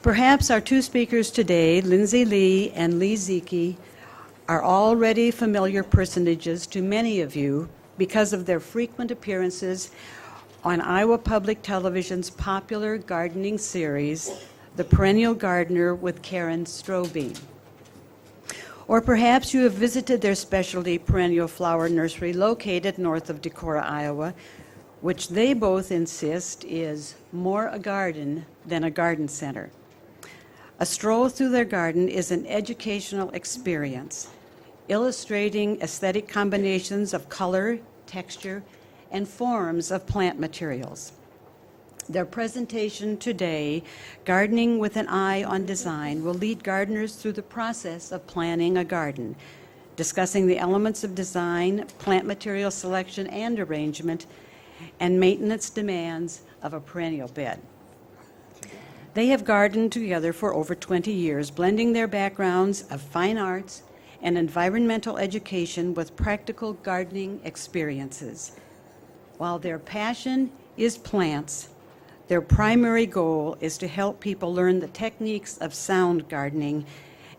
Perhaps our two speakers today, Lindsay Lee and Lee Zieke, are already familiar personages to many of you because of their frequent appearances on Iowa Public Television's popular gardening series, The Perennial Gardener with Karen Strobing. Or perhaps you have visited their specialty perennial flower nursery located north of Decorah, Iowa, which they both insist is more a garden than a garden center. A stroll through their garden is an educational experience, illustrating aesthetic combinations of color, texture, and forms of plant materials. Their presentation today, Gardening with an Eye on Design, will lead gardeners through the process of planning a garden, discussing the elements of design, plant material selection and arrangement, and maintenance demands of a perennial bed. They have gardened together for over 20 years, blending their backgrounds of fine arts and environmental education with practical gardening experiences. While their passion is plants, their primary goal is to help people learn the techniques of sound gardening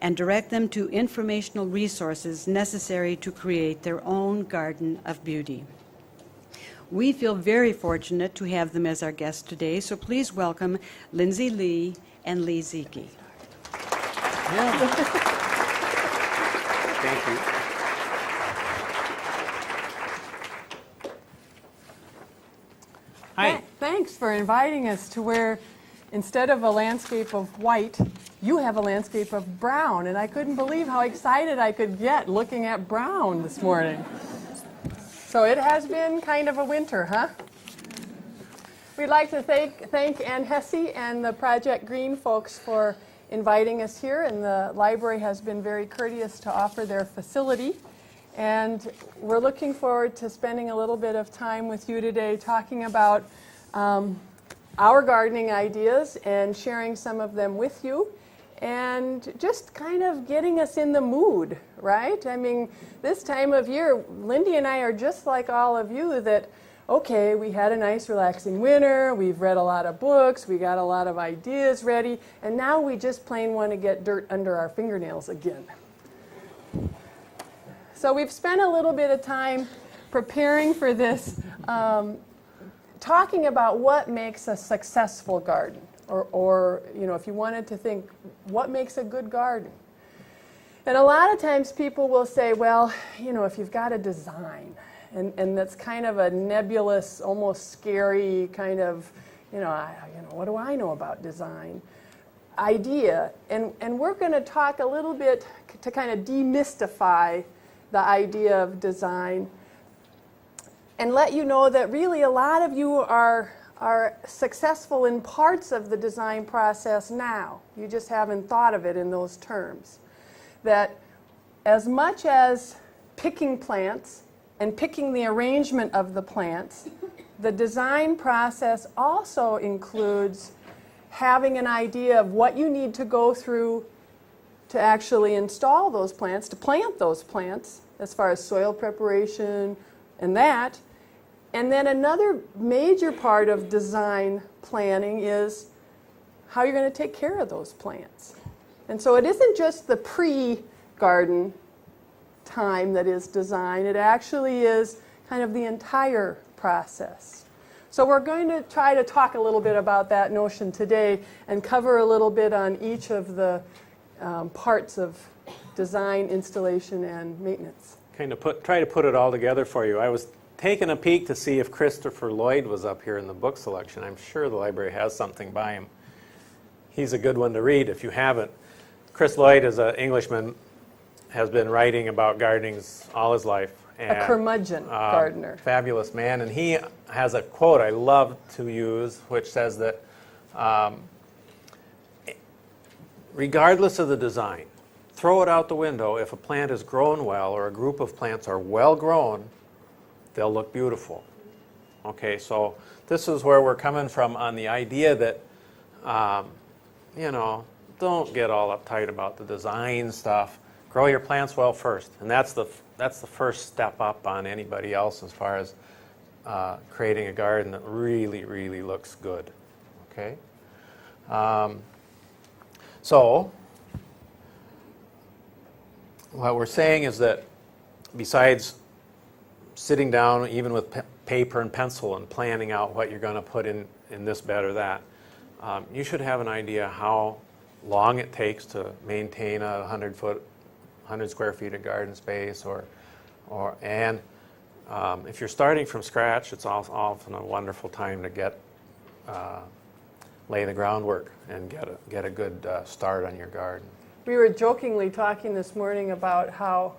and direct them to informational resources necessary to create their own garden of beauty. We feel very fortunate to have them as our guests today, so please welcome Lindsay Lee and Lee Zieke. Yeah. Thank you. Hi. Thanks for inviting us to where, instead of a landscape of white, you have a landscape of brown. And I couldn't believe how excited I could get looking at brown this morning. So it has been kind of a winter, huh? We'd like to thank Ann Hesse and the Project Green folks for inviting us here. And the library has been very courteous to offer their facility. And we're looking forward to spending a little bit of time with you today talking about our gardening ideas and sharing some of them with you and just kind of getting us in the mood, right? I mean, this time of year, Lindy and I are just like all of you that, okay, we had a nice relaxing winter, we've read a lot of books, we got a lot of ideas ready, and now we just plain want to get dirt under our fingernails again. So we've spent a little bit of time preparing for this, talking about what makes a successful garden, or you know, if you wanted to think, what makes a good garden? And a lot of times people will say, well, you know, if you've got a design, and that's kind of a nebulous, almost scary kind of, what do I know about design idea? And we're going to talk a little bit to kind of demystify the idea of design and let you know that really a lot of you are successful in parts of the design process now. You just haven't thought of it in those terms. That as much as picking plants and picking the arrangement of the plants, the design process also includes having an idea of what you need to go through to actually install those plants, to plant those plants, as far as soil preparation and that. And then another major part of design planning is how you're going to take care of those plants. And so it isn't just the pre-garden time that is design, it actually is kind of the entire process. So we're going to try to talk a little bit about that notion today and cover a little bit on each of the parts of design, installation, and maintenance. Try to put it all together for you. I was taking a peek to see if Christopher Lloyd was up here in the book selection. I'm sure the library has something by him. He's a good one to read if you haven't. Chris Lloyd is an Englishman, has been writing about gardening all his life. And, a curmudgeon gardener. Fabulous man. And he has a quote I love to use, which says that regardless of the design, throw it out the window. If a plant is grown well or a group of plants are well grown, they'll look beautiful. Okay, so this is where we're coming from on the idea that, don't get all uptight about the design stuff. Grow your plants well first, and that's the first step up on anybody else as far as creating a garden that really, really looks good. Okay. So, what we're saying is that besides sitting down even with paper and pencil and planning out what you're going to put in this bed or that, you should have an idea how long it takes to maintain a 100 square feet of garden space, and if you're starting from scratch, it's often a wonderful time to lay the groundwork and get a good start on your garden. We were jokingly talking this morning about how,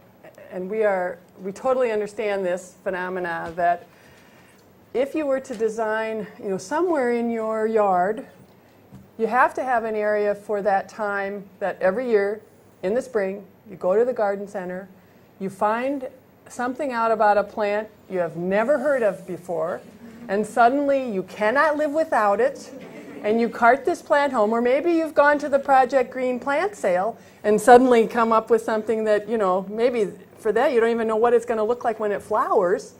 and we totally understand this phenomena, that if you were to design, somewhere in your yard, you have to have an area for that time that every year in the spring, you go to the garden center, you find something out about a plant you have never heard of before, and suddenly you cannot live without it, and you cart this plant home, or maybe you've gone to the Project Green plant sale and suddenly come up with something that, maybe for that you don't even know what it's going to look like when it flowers.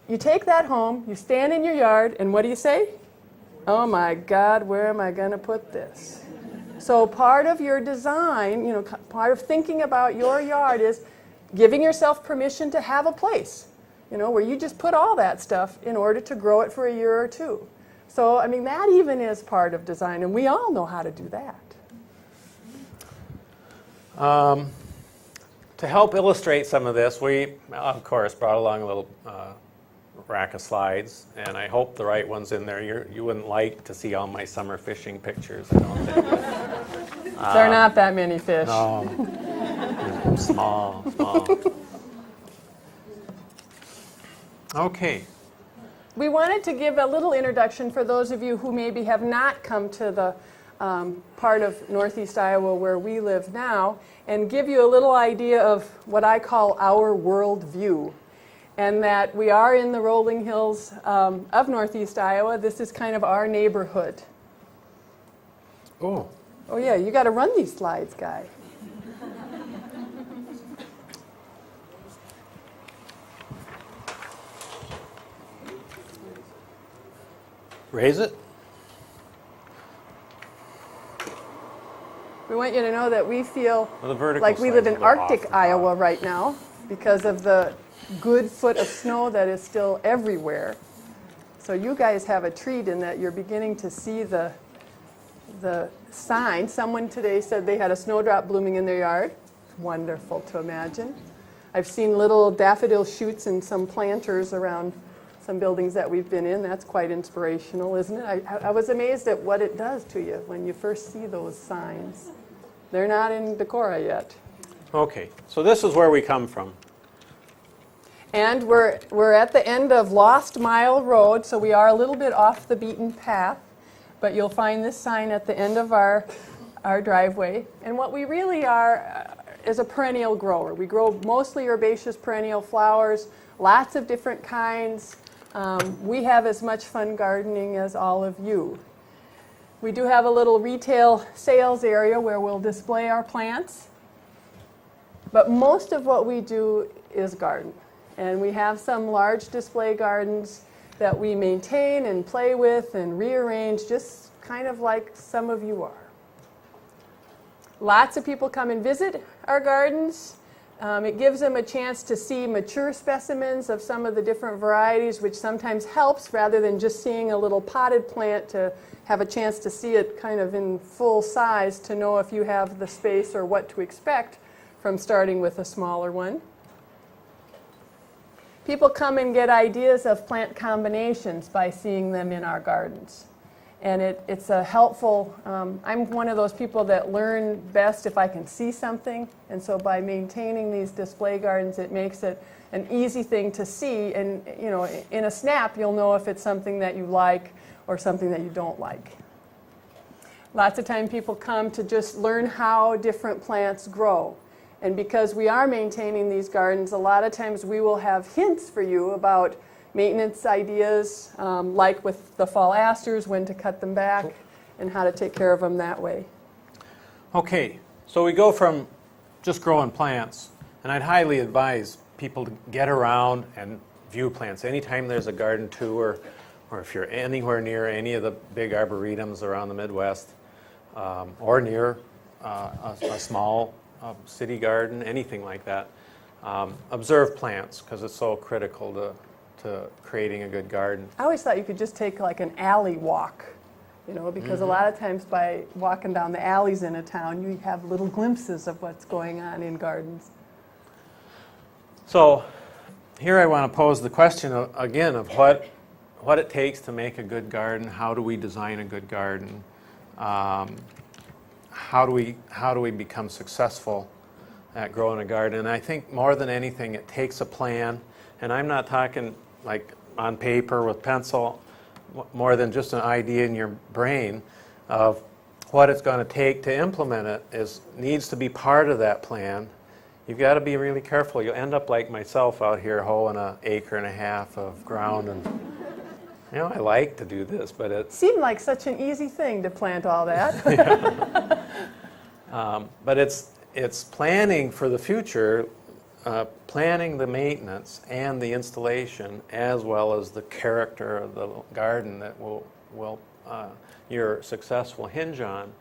You take that home, you stand in your yard, and what do you say? Oh my God, where am I going to put this? So part of your design, part of thinking about your yard is giving yourself permission to have a place, where you just put all that stuff in order to grow it for a year or two. So, that even is part of design, and we all know how to do that. To help illustrate some of this, we, of course, brought along a little rack of slides, and I hope the right one's in there. You wouldn't like to see all my summer fishing pictures, I don't think. There are not that many fish. No. Small. Okay. We wanted to give a little introduction for those of you who maybe have not come to the part of Northeast Iowa where we live now, and give you a little idea of what I call our world view. And that we are in the rolling hills of Northeast Iowa. This is kind of our neighborhood. Oh. Oh yeah, you got to run these slides, Guy. Raise it. We want you to know that we feel Well, like we live in Arctic off Iowa right now because of the good foot of snow that is still everywhere. So you guys have a treat in that you're beginning to see the sign. Someone today said they had a snowdrop blooming in their yard. Wonderful to imagine. I've seen little daffodil shoots and some planters around some buildings that we've been in. That's quite inspirational, isn't it? I was amazed at what it does to you when you first see those signs. They're not in Decorah yet. Okay, so this is where we come from. And we're at the end of Lost Mile Road, so we are a little bit off the beaten path, but you'll find this sign at the end of our driveway. And what we really are is a perennial grower. We grow mostly herbaceous perennial flowers, lots of different kinds. We have as much fun gardening as all of you. We do have a little retail sales area where we'll display our plants, but most of what we do is garden. And we have some large display gardens that we maintain and play with and rearrange, just kind of like some of you are. Lots of people come and visit our gardens. It gives them a chance to see mature specimens of some of the different varieties, which sometimes helps rather than just seeing a little potted plant, to have a chance to see it kind of in full size to know if you have the space or what to expect from starting with a smaller one. People come and get ideas of plant combinations by seeing them in our gardens. And it's a helpful, I'm one of those people that learn best if I can see something. And so by maintaining these display gardens, it makes it an easy thing to see. And in a snap, you'll know if it's something that you like or something that you don't like. Lots of time people come to just learn how different plants grow. And because we are maintaining these gardens, a lot of times we will have hints for you about maintenance ideas, like with the fall asters, when to cut them back, and how to take care of them that way. Okay, so we go from just growing plants, and I'd highly advise people to get around and view plants. Anytime there's a garden tour, or if you're anywhere near any of the big arboretums around the Midwest, or near a small city garden, anything like that. Observe plants, because it's so critical to creating a good garden. I always thought you could just take like an alley walk, because a lot of times by walking down the alleys in a town, you have little glimpses of what's going on in gardens. So here I want to pose the question again of what it takes to make a good garden. How do we design a good garden? How do we become successful at growing a garden? And I think more than anything, it takes a plan. And I'm not talking like on paper with pencil, more than just an idea in your brain of what it's going to take to implement it needs to be part of that plan. You've got to be really careful. You'll end up like myself out here hoeing 1.5 acres of ground. And I like to do this, but it seemed like such an easy thing to plant all that. But it's planning for the future, planning the maintenance and the installation, as well as the character of the garden that will your success will hinge on,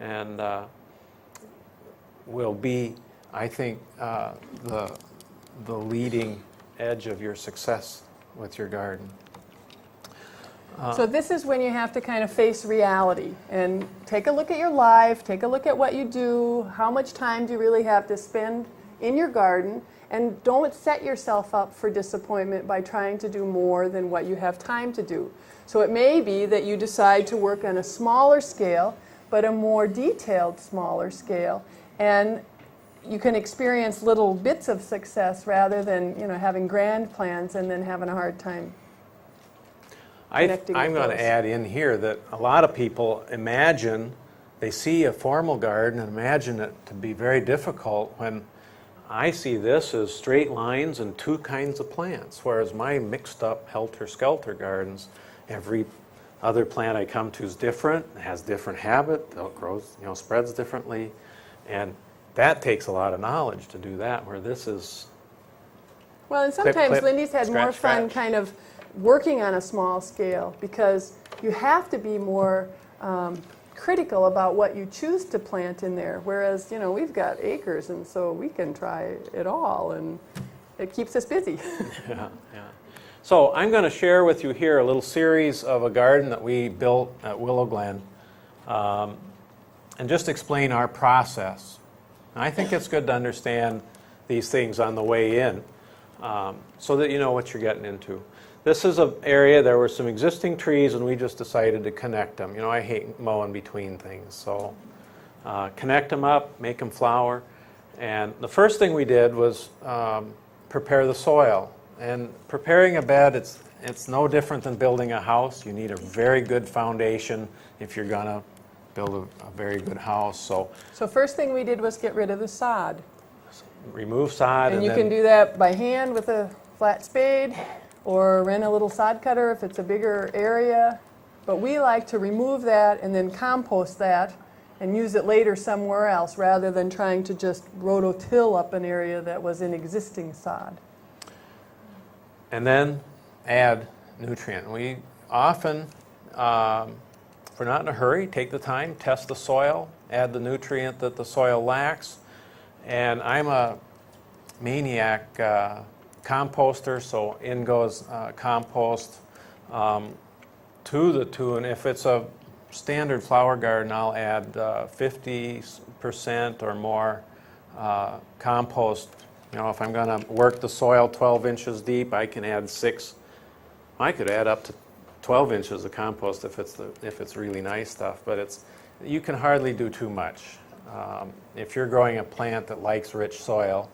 and will be, I think, the leading edge of your success with your garden. So this is when you have to kind of face reality and take a look at your life, take a look at what you do, how much time do you really have to spend in your garden, and don't set yourself up for disappointment by trying to do more than what you have time to do. So it may be that you decide to work on a smaller scale, but a more detailed smaller scale, and you can experience little bits of success rather than having grand plans and then having a hard time. I'm going to add in here that a lot of people they see a formal garden and imagine it to be very difficult, when I see this as straight lines and 2 kinds of plants, whereas my mixed up helter-skelter gardens, every other plant I come to is different, has different habit, it grows, spreads differently, and that takes a lot of knowledge to do that, where this is well, and sometimes clip, Lindy's had scratch, more fun scratch. Kind of working on a small scale, because you have to be more critical about what you choose to plant in there, whereas we've got acres, and so we can try it all, and it keeps us busy. Yeah. So I'm going to share with you here a little series of a garden that we built at Willowglen, and just explain our process. And I think it's good to understand these things on the way in, so that you know what you're getting into. This is an area, there were some existing trees, and we just decided to connect them. I hate mowing between things, so connect them up, make them flower. And the first thing we did was prepare the soil. And preparing a bed, it's no different than building a house. You need a very good foundation if you're going to build a very good house. So first thing we did was get rid of the sod. Remove sod. And you can do that by hand with a flat spade, or rent a little sod cutter if it's a bigger area. But we like to remove that and then compost that and use it later somewhere else, rather than trying to just rototill up an area that was in existing sod. And then add nutrient. We often, if we're not in a hurry, take the time, test the soil, add the nutrient that the soil lacks. And I'm a maniac composter, so in goes compost to the tune. If it's a standard flower garden, I'll add 50% or more compost. If I'm going to work the soil 12 inches deep, I can add 6. I could add up to 12 inches of compost if it's really nice stuff, but you can hardly do too much. If you're growing a plant that likes rich soil,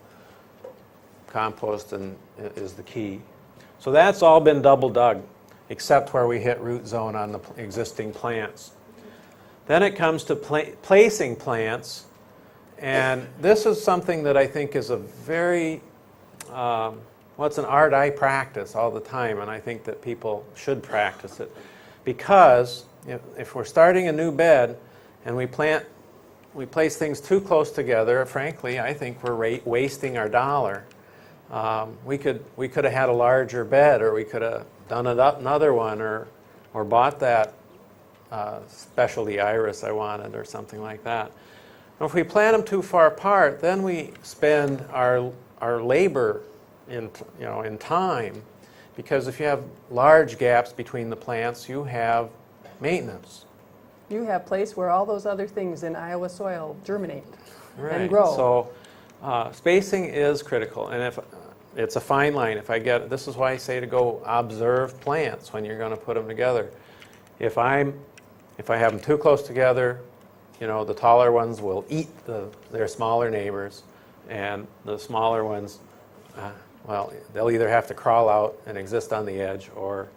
compost is the key. So that's all been double dug, except where we hit root zone on the existing plants. Then it comes to placing plants, and this is something that I think is a very, it's an art I practice all the time, and I think that people should practice it, because if we're starting a new bed and we place things too close together, frankly, I think we're wasting our dollar. We could have had a larger bed, or we could have done another one, or bought that specialty iris I wanted, or something like that. If we plant them too far apart, then we spend our labor in time, because if you have large gaps between the plants, you have maintenance. You have place where all those other things in Iowa soil germinate Right. and grow. So spacing is critical, and if it's a fine line. This is why I say to go observe plants when you're going to put them together. If I have them too close together, the taller ones will eat their smaller neighbors, and the smaller ones, they'll either have to crawl out and exist on the edge or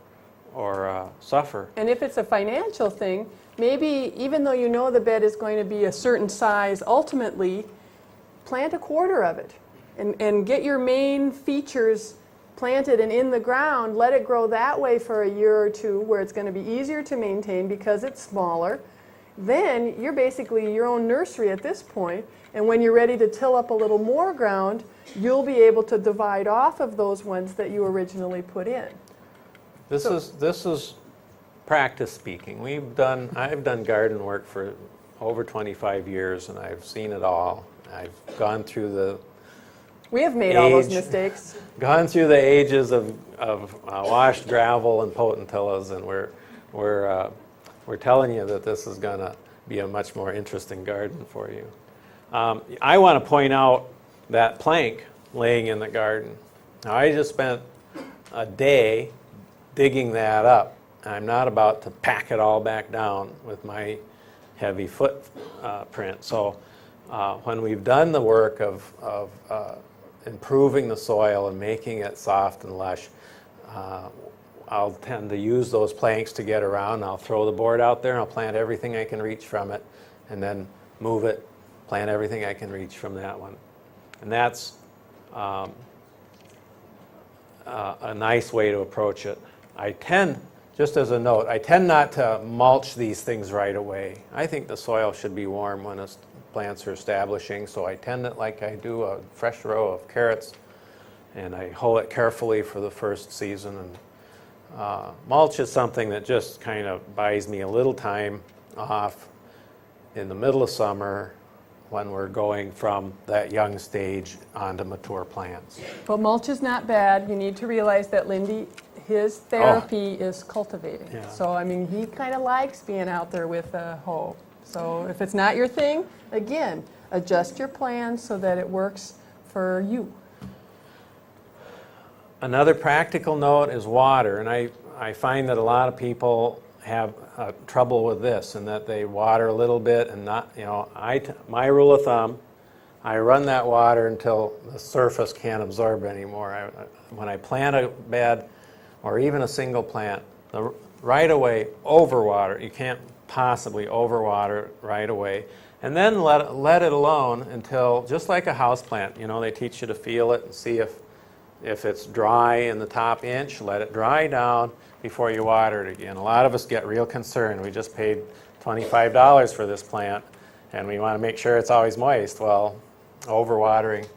suffer. And if it's a financial thing, maybe even though you know the bed is going to be a certain size, ultimately plant a quarter of it and get your main features planted and in the ground. Let it grow that way for a year or two, where it's going to be easier to maintain because it's smaller. Then you're basically your own nursery at this point, and when you're ready to till up a little more ground, you'll be able to divide off of those ones that you originally put in. This is practice speaking. I've done garden work for over 25 years, and I've seen it all. I've gone through We have made all those mistakes. Gone through the ages of washed gravel and potentillas, and we're telling you that this is going to be a much more interesting garden for you. I want to point out that plank laying in the garden. Now, I just spent a day digging that up. I'm not about to pack it all back down with my heavy footprint. So when we've done the work of improving the soil and making it soft and lush, I'll tend to use those planks to get around. I'll throw the board out there and I'll plant everything I can reach from it, and then move it, plant everything I can reach from that one. And that's a nice way to approach it. Just as a note, I tend not to mulch these things right away. I think the soil should be warm when plants are establishing, so I tend to, like I do a fresh row of carrots, and I hoe it carefully for the first season. And mulch is something that just kind of buys me a little time off in the middle of summer when we're going from that young stage onto mature plants. But mulch is not bad. You need to realize that Lindy, his therapy is cultivating. Yeah. So, I mean, he kind of likes being out there with a hoe. So if it's not your thing, again, adjust your plan so that it works for you. Another practical note is water, and I find that a lot of people have trouble with this, and that they water a little bit and not, my rule of thumb, I run that water until the surface can't absorb anymore. When I plant a bed, or even a single plant, right away overwater. You can't possibly overwater right away. And then let it alone until, just like a house plant, they teach you to feel it and see if it's dry in the top inch. Let it dry down before you water it again. A lot of us get real concerned. We just paid $25 for this plant, and we want to make sure it's always moist. Well, overwatering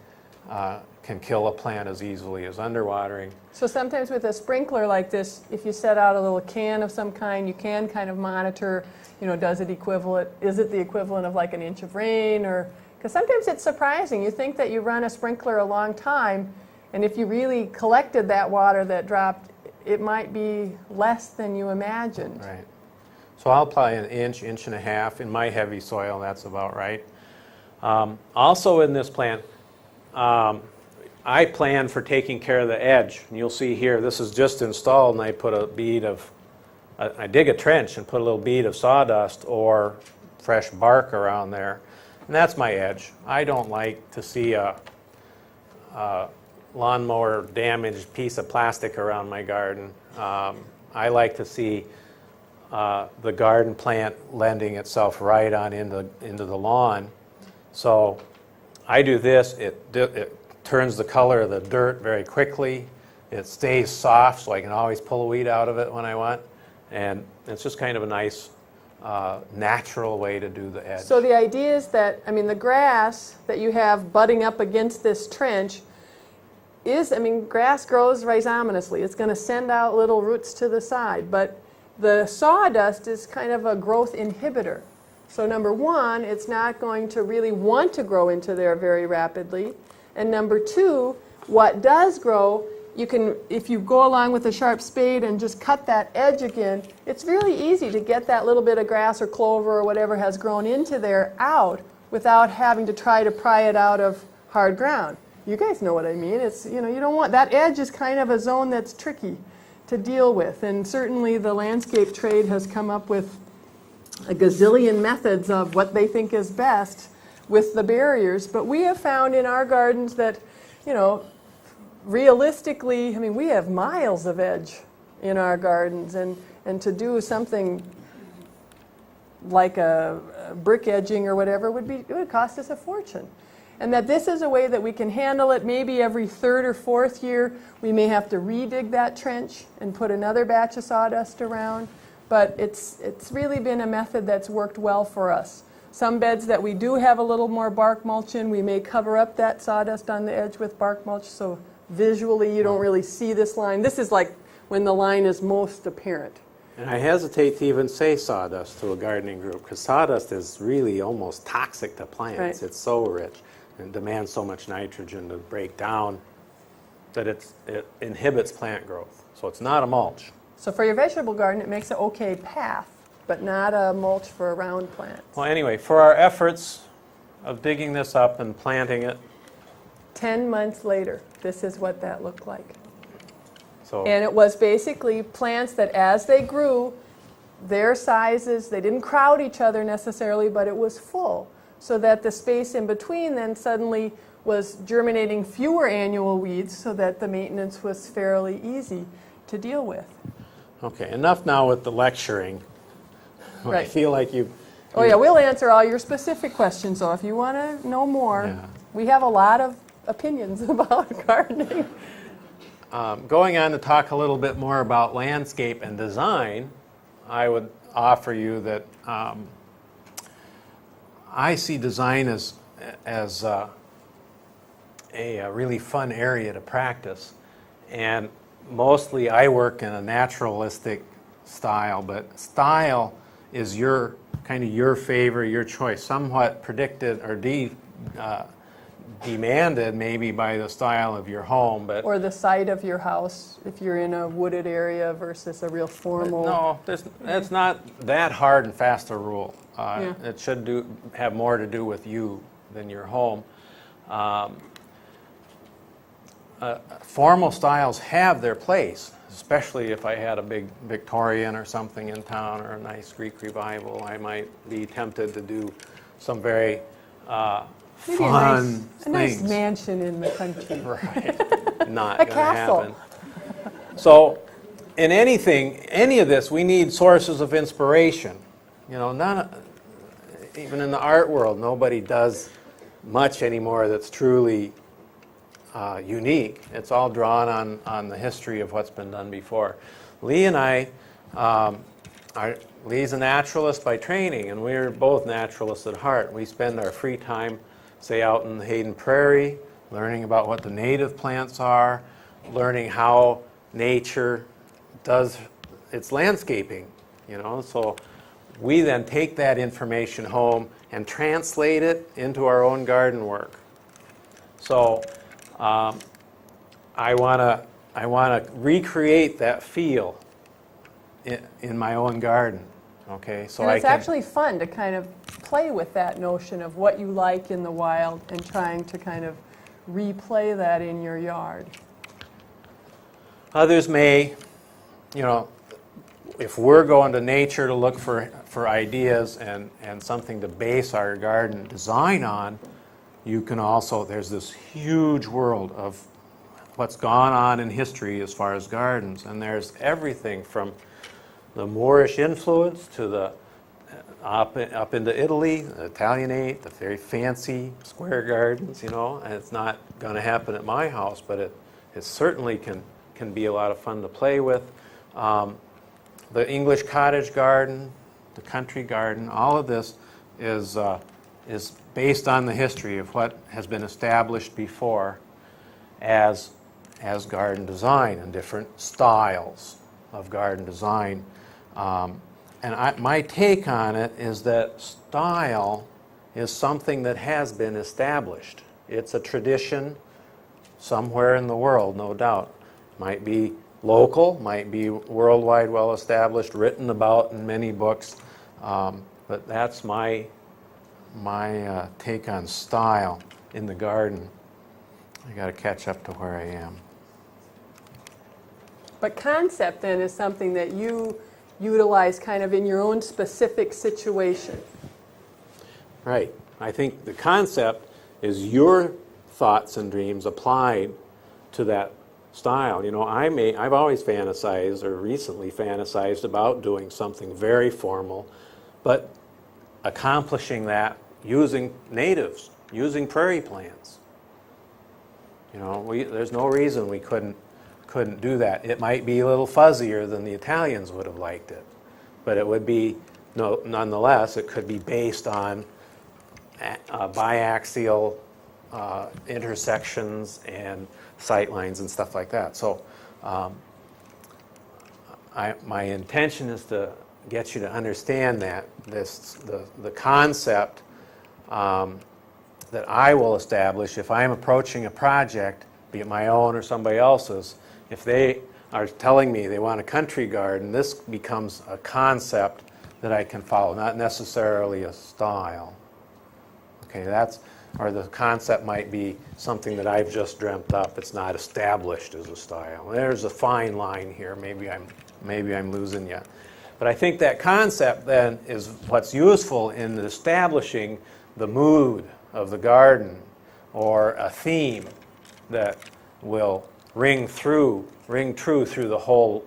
can kill a plant as easily as underwatering. So sometimes with a sprinkler like this, if you set out a little can of some kind, you can kind of monitor, is it the equivalent of like an inch of rain? Or because sometimes it's surprising. You think that you run a sprinkler a long time, and if you really collected that water that dropped, it might be less than you imagined. Right. So I'll apply an inch and a half. In my heavy soil, that's about right. Also in this plant, I plan for taking care of the edge. And you'll see here, this is just installed, and I put I dig a trench and put a little bead of sawdust or fresh bark around there. And that's my edge. I don't like to see a lawnmower damaged piece of plastic around my garden. I like to see the garden plant lending itself right on into the lawn. So I do this. It turns the color of the dirt very quickly. It stays soft, so I can always pull a weed out of it when I want. And it's just kind of a nice, natural way to do the edge. So the idea is that, the grass that you have budding up against this trench grass grows rhizominously. It's going to send out little roots to the side, but the sawdust is kind of a growth inhibitor. So number one, it's not going to really want to grow into there very rapidly. And number two, what does grow, you can, if you go along with a sharp spade and just cut that edge again, it's really easy to get that little bit of grass or clover or whatever has grown into there out without having to try to pry it out of hard ground. You guys know what I mean. It's, you know, you don't want, that edge is kind of a zone that's tricky to deal with. And certainly the landscape trade has come up with a gazillion methods of what they think is best with the barriers. But we have found in our gardens that, you know, realistically, I mean, we have miles of edge in our gardens, and to do something like a brick edging or whatever it would cost us a fortune. And that this is a way that we can handle it. Maybe every third or fourth year we may have to redig that trench and put another batch of sawdust around. But it's really been a method that's worked well for us. Some beds that we do have a little more bark mulch in, we may cover up that sawdust on the edge with bark mulch, so visually you don't really see this line. This is like when the line is most apparent. And I hesitate to even say sawdust to a gardening group, because sawdust is really almost toxic to plants. Right. It's so rich and demands so much nitrogen to break down that it inhibits plant growth. So it's not a mulch. So for your vegetable garden, it makes an okay path, but not a mulch for round plants. Well, anyway, for our efforts of digging this up and planting it, 10 months later, this is what that looked like. so And it was basically plants that as they grew, their sizes, they didn't crowd each other necessarily, but it was full. So that the space in between then suddenly was germinating fewer annual weeds, so that the maintenance was fairly easy to deal with. okay, enough now with the lecturing. I Right. feel like you. Oh yeah, we'll answer all your specific questions, so if you want to know more, Yeah. we have a lot of opinions about gardening. Going on to talk a little bit more about landscape and design, I would offer you that I see design as a really fun area to practice. And mostly I work in a naturalistic style, but style is your kind of your favor, your choice, somewhat predicted or demanded maybe by the style of your home, but Or the site of your house, if you're in a wooded area versus a real formal. no, it's not that hard and fast a rule. Yeah. It should have more to do with you than your home. Formal styles have their place, especially if I had a big Victorian or something in town, or a nice Greek revival. I might be tempted to do some very Maybe fun a nice things. mansion in the country. Right. Not A going to castle. happen. So in any of this, we need sources of inspiration. You know, even in the art world, nobody does much anymore that's truly unique. It's all drawn on the history of what's been done before. Lee and I, Lee's a naturalist by training, and we're both naturalists at heart. We spend our free time, say, out in the Hayden Prairie, learning about what the native plants are, learning how nature does its landscaping, you know. So we then take that information home and translate it into our own garden work. So I want to recreate that feel in my own garden. Okay, so And it's I can, actually fun to kind of play with that notion of what you like in the wild and trying to kind of replay that in your yard. Others may, you know, if we're going to nature to look for ideas and something to base our garden design on, you can also, there's this huge world of what's gone on in history as far as gardens, and there's everything from the Moorish influence to the up into Italy, the Italianate, the very fancy square gardens, you know. And it's not going to happen at my house, but it certainly can be a lot of fun to play with. The English cottage garden, the country garden, all of this is based on the history of what has been established before as garden design and different styles of garden design. my take on it is that style is something that has been established. It's a tradition somewhere in the world, no doubt. Might be local, might be worldwide well established, written about in many books, but that's my take on style in the garden. I got to catch up to where I am. But concept then is something that you utilize kind of in your own specific situation. Right. I think the concept is your thoughts and dreams applied to that style. You know, I've always fantasized, or recently fantasized, about doing something very formal, but accomplishing that using natives, using prairie plants. You know, there's no reason we couldn't do that. It might be a little fuzzier than the Italians would have liked it, but it would be, nonetheless, it could be based on biaxial intersections and sight lines and stuff like that. So my intention is to get you to understand that the concept that I will establish if I'm approaching a project, be it my own or somebody else's. If they are telling me they want a country garden, this becomes a concept that I can follow, not necessarily a style. Okay, or the concept might be something that I've just dreamt up. It's not established as a style. There's a fine line here. Maybe I'm losing you. But I think that concept then is what's useful in establishing the mood of the garden, or a theme that will ring true through the whole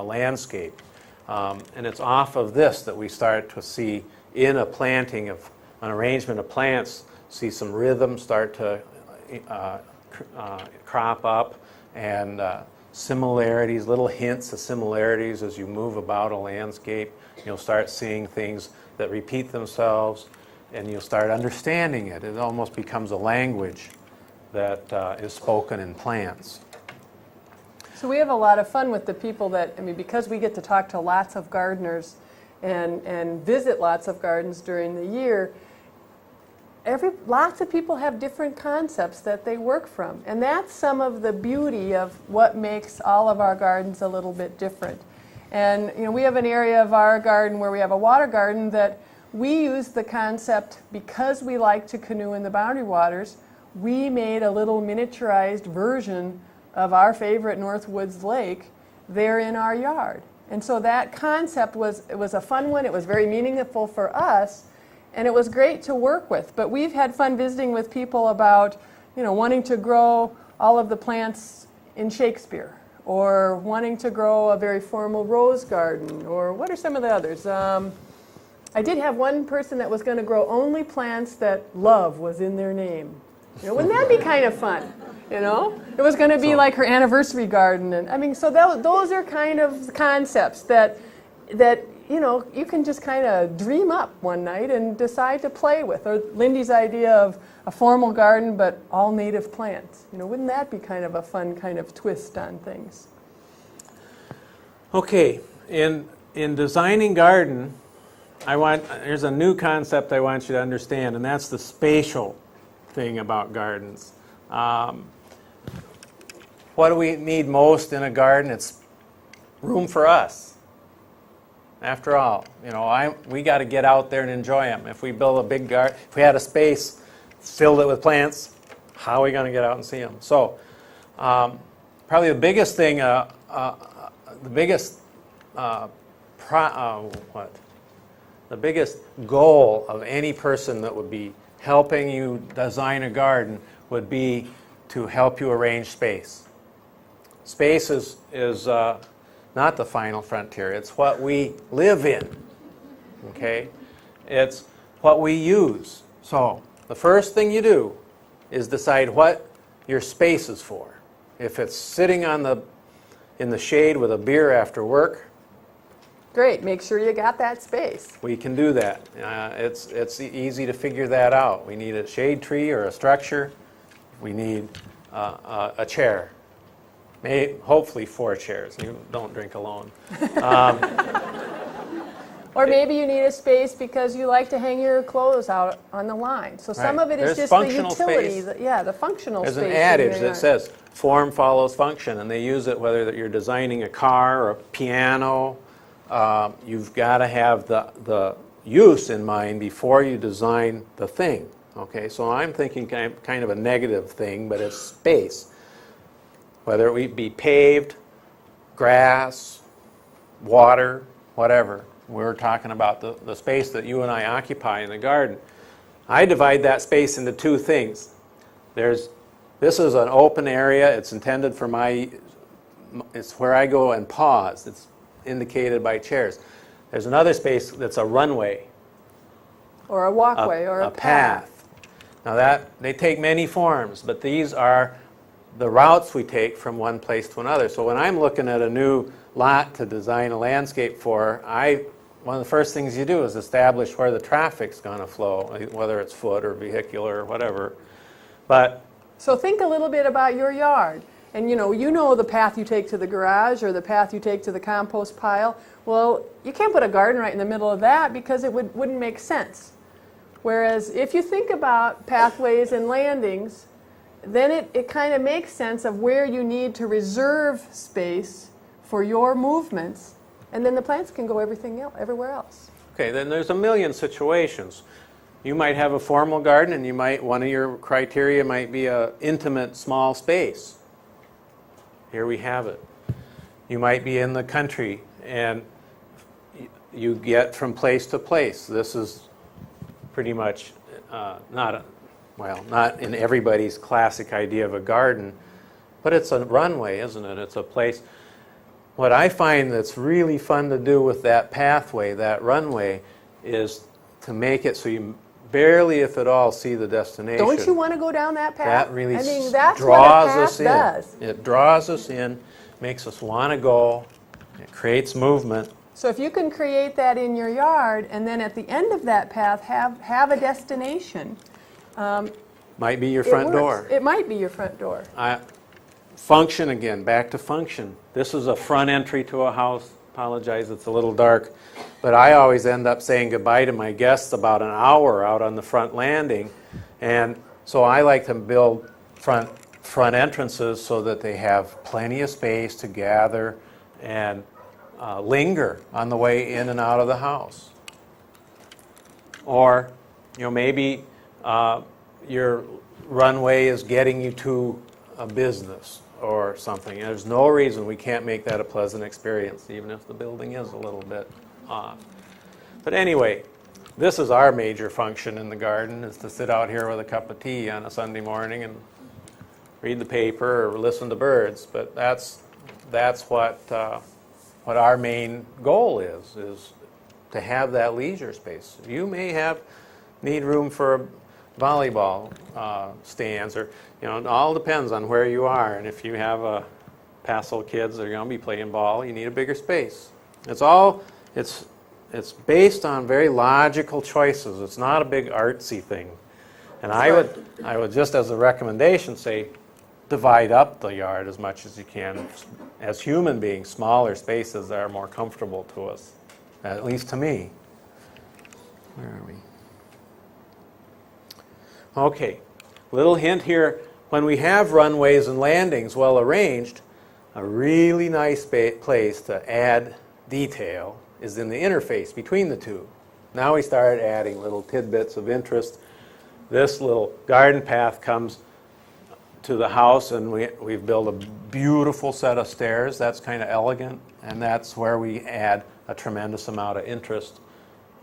landscape. And it's off of this that we start to see in a planting of an arrangement of plants, see some rhythm start to crop up, and similarities, little hints of similarities as you move about a landscape. You'll start seeing things that repeat themselves, and you'll start understanding it. It almost becomes a language that is spoken in plants. So we have a lot of fun with the people because we get to talk to lots of gardeners and visit lots of gardens during the year, lots of people have different concepts that they work from. And that's some of the beauty of what makes all of our gardens a little bit different. And we have an area of our garden where we have a water garden that we use the concept, because we like to canoe in the boundary waters, we made a little miniaturized version of our favorite Northwoods Lake there in our yard. And so that concept was a fun one. It was very meaningful for us, and it was great to work with. But we've had fun visiting with people about, wanting to grow all of the plants in Shakespeare, or wanting to grow a very formal rose garden, or what are some of the others? I did have one person that was going to grow only plants that love was in their name. Wouldn't that be kind of fun? It was going to be like her anniversary garden, and so those are kind of concepts that you can just kind of dream up one night and decide to play with. Or Lindy's idea of a formal garden but all native plants. Wouldn't that be kind of a fun kind of twist on things? Okay, in designing garden, there's a new concept I want you to understand, and that's the spatial thing about gardens. What do we need most in a garden? It's room for us. After all, we got to get out there and enjoy them. If we build a big garden, if we had a space, filled it with plants, how are we going to get out and see them? So, probably the biggest thing, the biggest goal of any person that would be helping you design a garden would be to help you arrange space. Space is not the final frontier. It's what we live in. Okay? It's what we use. So the first thing you do is decide what your space is for. If it's sitting in the shade with a beer after work, great. Make sure you got that space. we can do that. It's easy to figure that out. We need a shade tree or a structure. We need a chair. Hopefully 4 chairs. You don't drink alone. Or maybe you need a space because you like to hang your clothes out on the line. So some Right. of it is There's just the functional utility, space. the functional There's space. an in adage your that yard. says form follows function, and they use it whether you're designing a car or a piano. You've got to have the use in mind before you design the thing. Okay, so I'm thinking kind of a negative thing, but it's space. Whether it be paved, grass, water, whatever. We're talking about the space that you and I occupy in the garden. I divide that space into two things. This is an open area. It's intended for it's where I go and pause. It's indicated by chairs. There's another space that's a runway. Or a walkway or a path. Now they take many forms, but these are the routes we take from one place to another. So when I'm looking at a new lot to design a landscape for, one of the first things you do is establish where the traffic's going to flow, whether it's foot or vehicular or whatever. So think a little bit about your yard. And you know the path you take to the garage or the path you take to the compost pile. Well, you can't put a garden right in the middle of that because it wouldn't make sense. Whereas if you think about pathways and landings, then it kind of makes sense of where you need to reserve space for your movements, and then the plants can go everywhere else. Okay, then there's a million situations. You might have a formal garden, and one of your criteria might be an intimate small space. Here we have it. You might be in the country, and you get from place to place. This is pretty much not in everybody's classic idea of a garden, but it's a runway, isn't it? It's a place. What I find that's really fun to do with that pathway, that runway, is to make it so you barely, if at all, see the destination. Don't you want to go down that path? That really that's draws what a path us in. does. It draws us in, makes us want to go. It creates movement. So if you can create that in your yard, and then at the end of that path have a destination. Might be your front door. It might be your front door. Function again, back to function. This is a front entry to a house. Apologize, it's a little dark. But I always end up saying goodbye to my guests about an hour out on the front landing. And so I like to build front entrances so that they have plenty of space to gather and linger on the way in and out of the house. Or, maybe your runway is getting you to a business or something. And there's no reason we can't make that a pleasant experience, even if the building is a little bit off. But anyway, this is our major function in the garden, is to sit out here with a cup of tea on a Sunday morning and read the paper or listen to birds. But that's what our main goal is to have that leisure space. You may need room for volleyball stands, or it all depends on where you are. And if you have Paso kids that are going to be playing ball, you need a bigger space. It's based on very logical choices. It's not a big artsy thing. And I would just as a recommendation say, divide up the yard as much as you can. As human beings, smaller spaces are more comfortable to us, at least to me. Where are we? Okay, little hint here. When we have runways and landings well arranged, a really nice place to add detail is in the interface between the two. Now we start adding little tidbits of interest. This little garden path comes to the house, and we've built a beautiful set of stairs. That's kind of elegant, and that's where we add a tremendous amount of interest.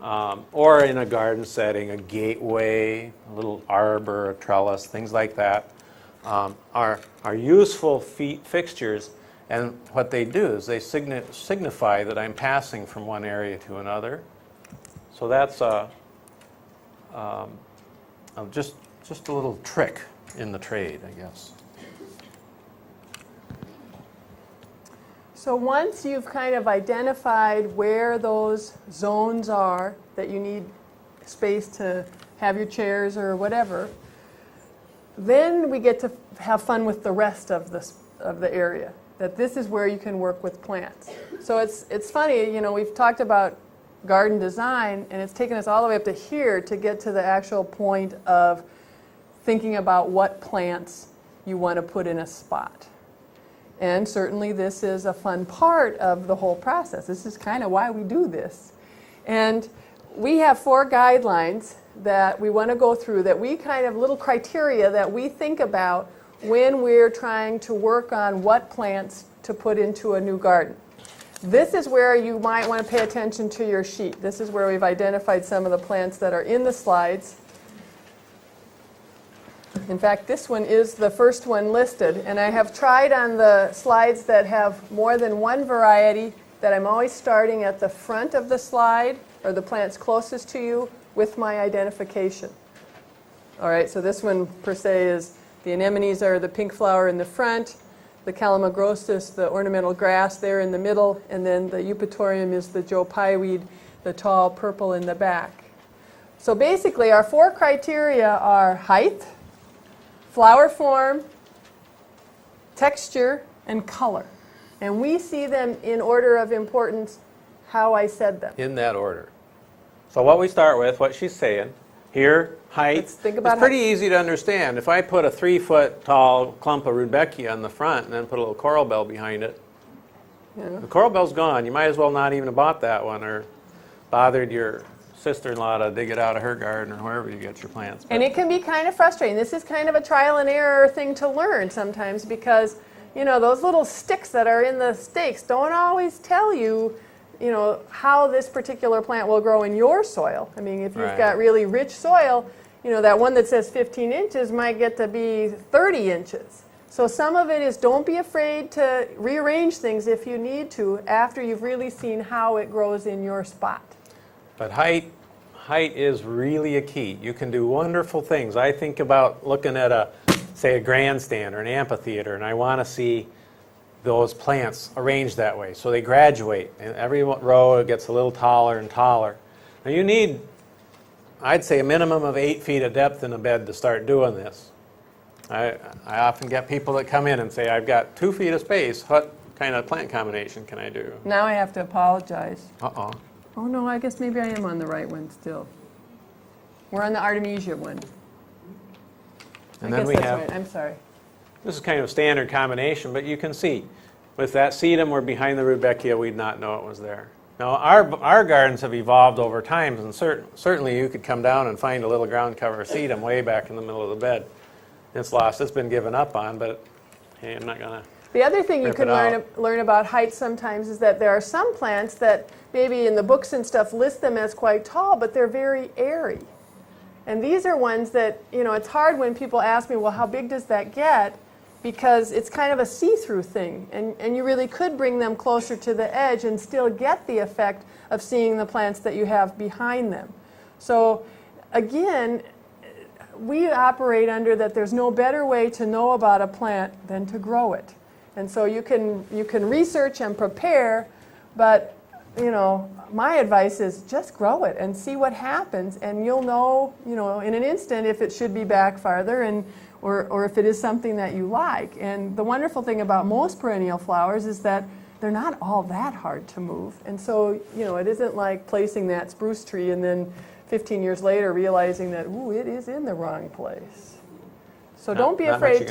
Or in a garden setting, a gateway, a little arbor, a trellis, things like that are useful fixtures. And what they do is they signify that I'm passing from one area to another. So that's just a little trick in the trade, I guess. So once you've kind of identified where those zones are that you need space to have your chairs or whatever, then we get to have fun with the rest of the area. That this is where you can work with plants. So it's funny, we've talked about garden design, and it's taken us all the way up to here to get to the actual point of thinking about what plants you want to put in a spot. And certainly this is a fun part of the whole process. This is kind of why we do this. And we have 4 guidelines that we want to go through, that we kind of little criteria that we think about when we're trying to work on what plants to put into a new garden. This is where you might want to pay attention to your sheet. This is where we've identified some of the plants that are in the slides. In fact, this one is the first one listed, and I have tried on the slides that have more than one variety that I'm always starting at the front of the slide, or the plants closest to you, with my identification. All right, so this one per se is the anemones are the pink flower in the front, the calamagrostis, the ornamental grass there in the middle, and then the eupatorium is the Joe Pye weed, the tall purple in the back. So basically our 4 criteria are height, flower form, texture, and color. And we see them in order of importance how I said them. In that order. So what we start with, what she's saying, here, height, Let's think about it's pretty height. easy to understand. If I put a 3-foot tall clump of rudbeckia on the front and then put a little coral bell behind it, the coral bell's gone. You might as well not even have bought that one or bothered your sister-in-law to dig it out of her garden or wherever you get your plants. And it can be kind of frustrating. This is kind of a trial and error thing to learn sometimes because, you know, those little sticks that are in the stakes don't always tell you, you know, how this particular plant will grow in your soil. I mean, if you've got really rich soil, you know, that one that says 15 inches might get to be 30 inches. So some of it is don't be afraid to rearrange things if you need to after you've really seen how it grows in your spot. But height is really a key. You can do wonderful things. I think about looking at say a grandstand or an amphitheater, and I want to see those plants arranged that way. So they graduate, and every row it gets a little taller and taller. Now you need, I'd say, a minimum of 8 feet of depth in a bed to start doing this. I often get people that come in and say, I've got 2 feet of space. What kind of plant combination can I do? Now I have to apologize. Uh-oh. Oh no, I guess maybe I am on the right one still. We're on the Artemisia one. And I then guess we that's have, right. I'm sorry. this is kind of a standard combination, but you can see, with that sedum or behind the rudbeckia, we'd not know it was there. Now, our gardens have evolved over time, and certainly you could come down and find a little ground cover sedum way back in the middle of the bed. It's lost. It's been given up on, but hey, I'm not going to. The other thing you Rip can it learn about height sometimes is that there are some plants that maybe in the books and stuff list them as quite tall, but they're very airy. And these are ones that, you know, it's hard when people ask me, well, how big does that get? Because it's kind of a see-through thing. And you really could bring them closer to the edge and still get the effect of seeing the plants that you have behind them. So again, we operate under that there's no better way to know about a plant than to grow it. And so you can research and prepare, but you know, my advice is just grow it and see what happens, and you'll know, you know, in an instant if it should be back farther and or if it is something that you like. And the wonderful thing about most perennial flowers is that they're not all that hard to move. And so, you know, it isn't like placing that spruce tree and then 15 years later realizing that, ooh, it is in the wrong place. So don't be afraid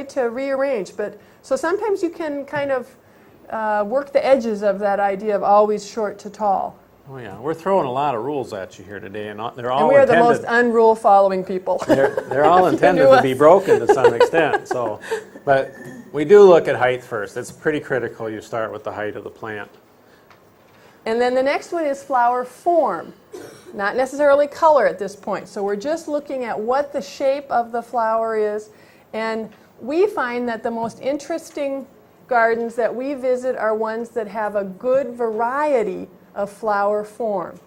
to rearrange. But so sometimes you can kind of work the edges of that idea of always short to tall. Oh yeah, we're throwing a lot of rules at you here today, and they're all And we are intended. the most unrule following people. They're all intended to be broken to some extent. So, but we do look at height first. It's pretty critical. You start with the height of the plant. And then the next one is flower form, not necessarily color at this point. So we're just looking at what the shape of the flower is. And we find that the most interesting gardens that we visit are ones that have a good variety of flower form.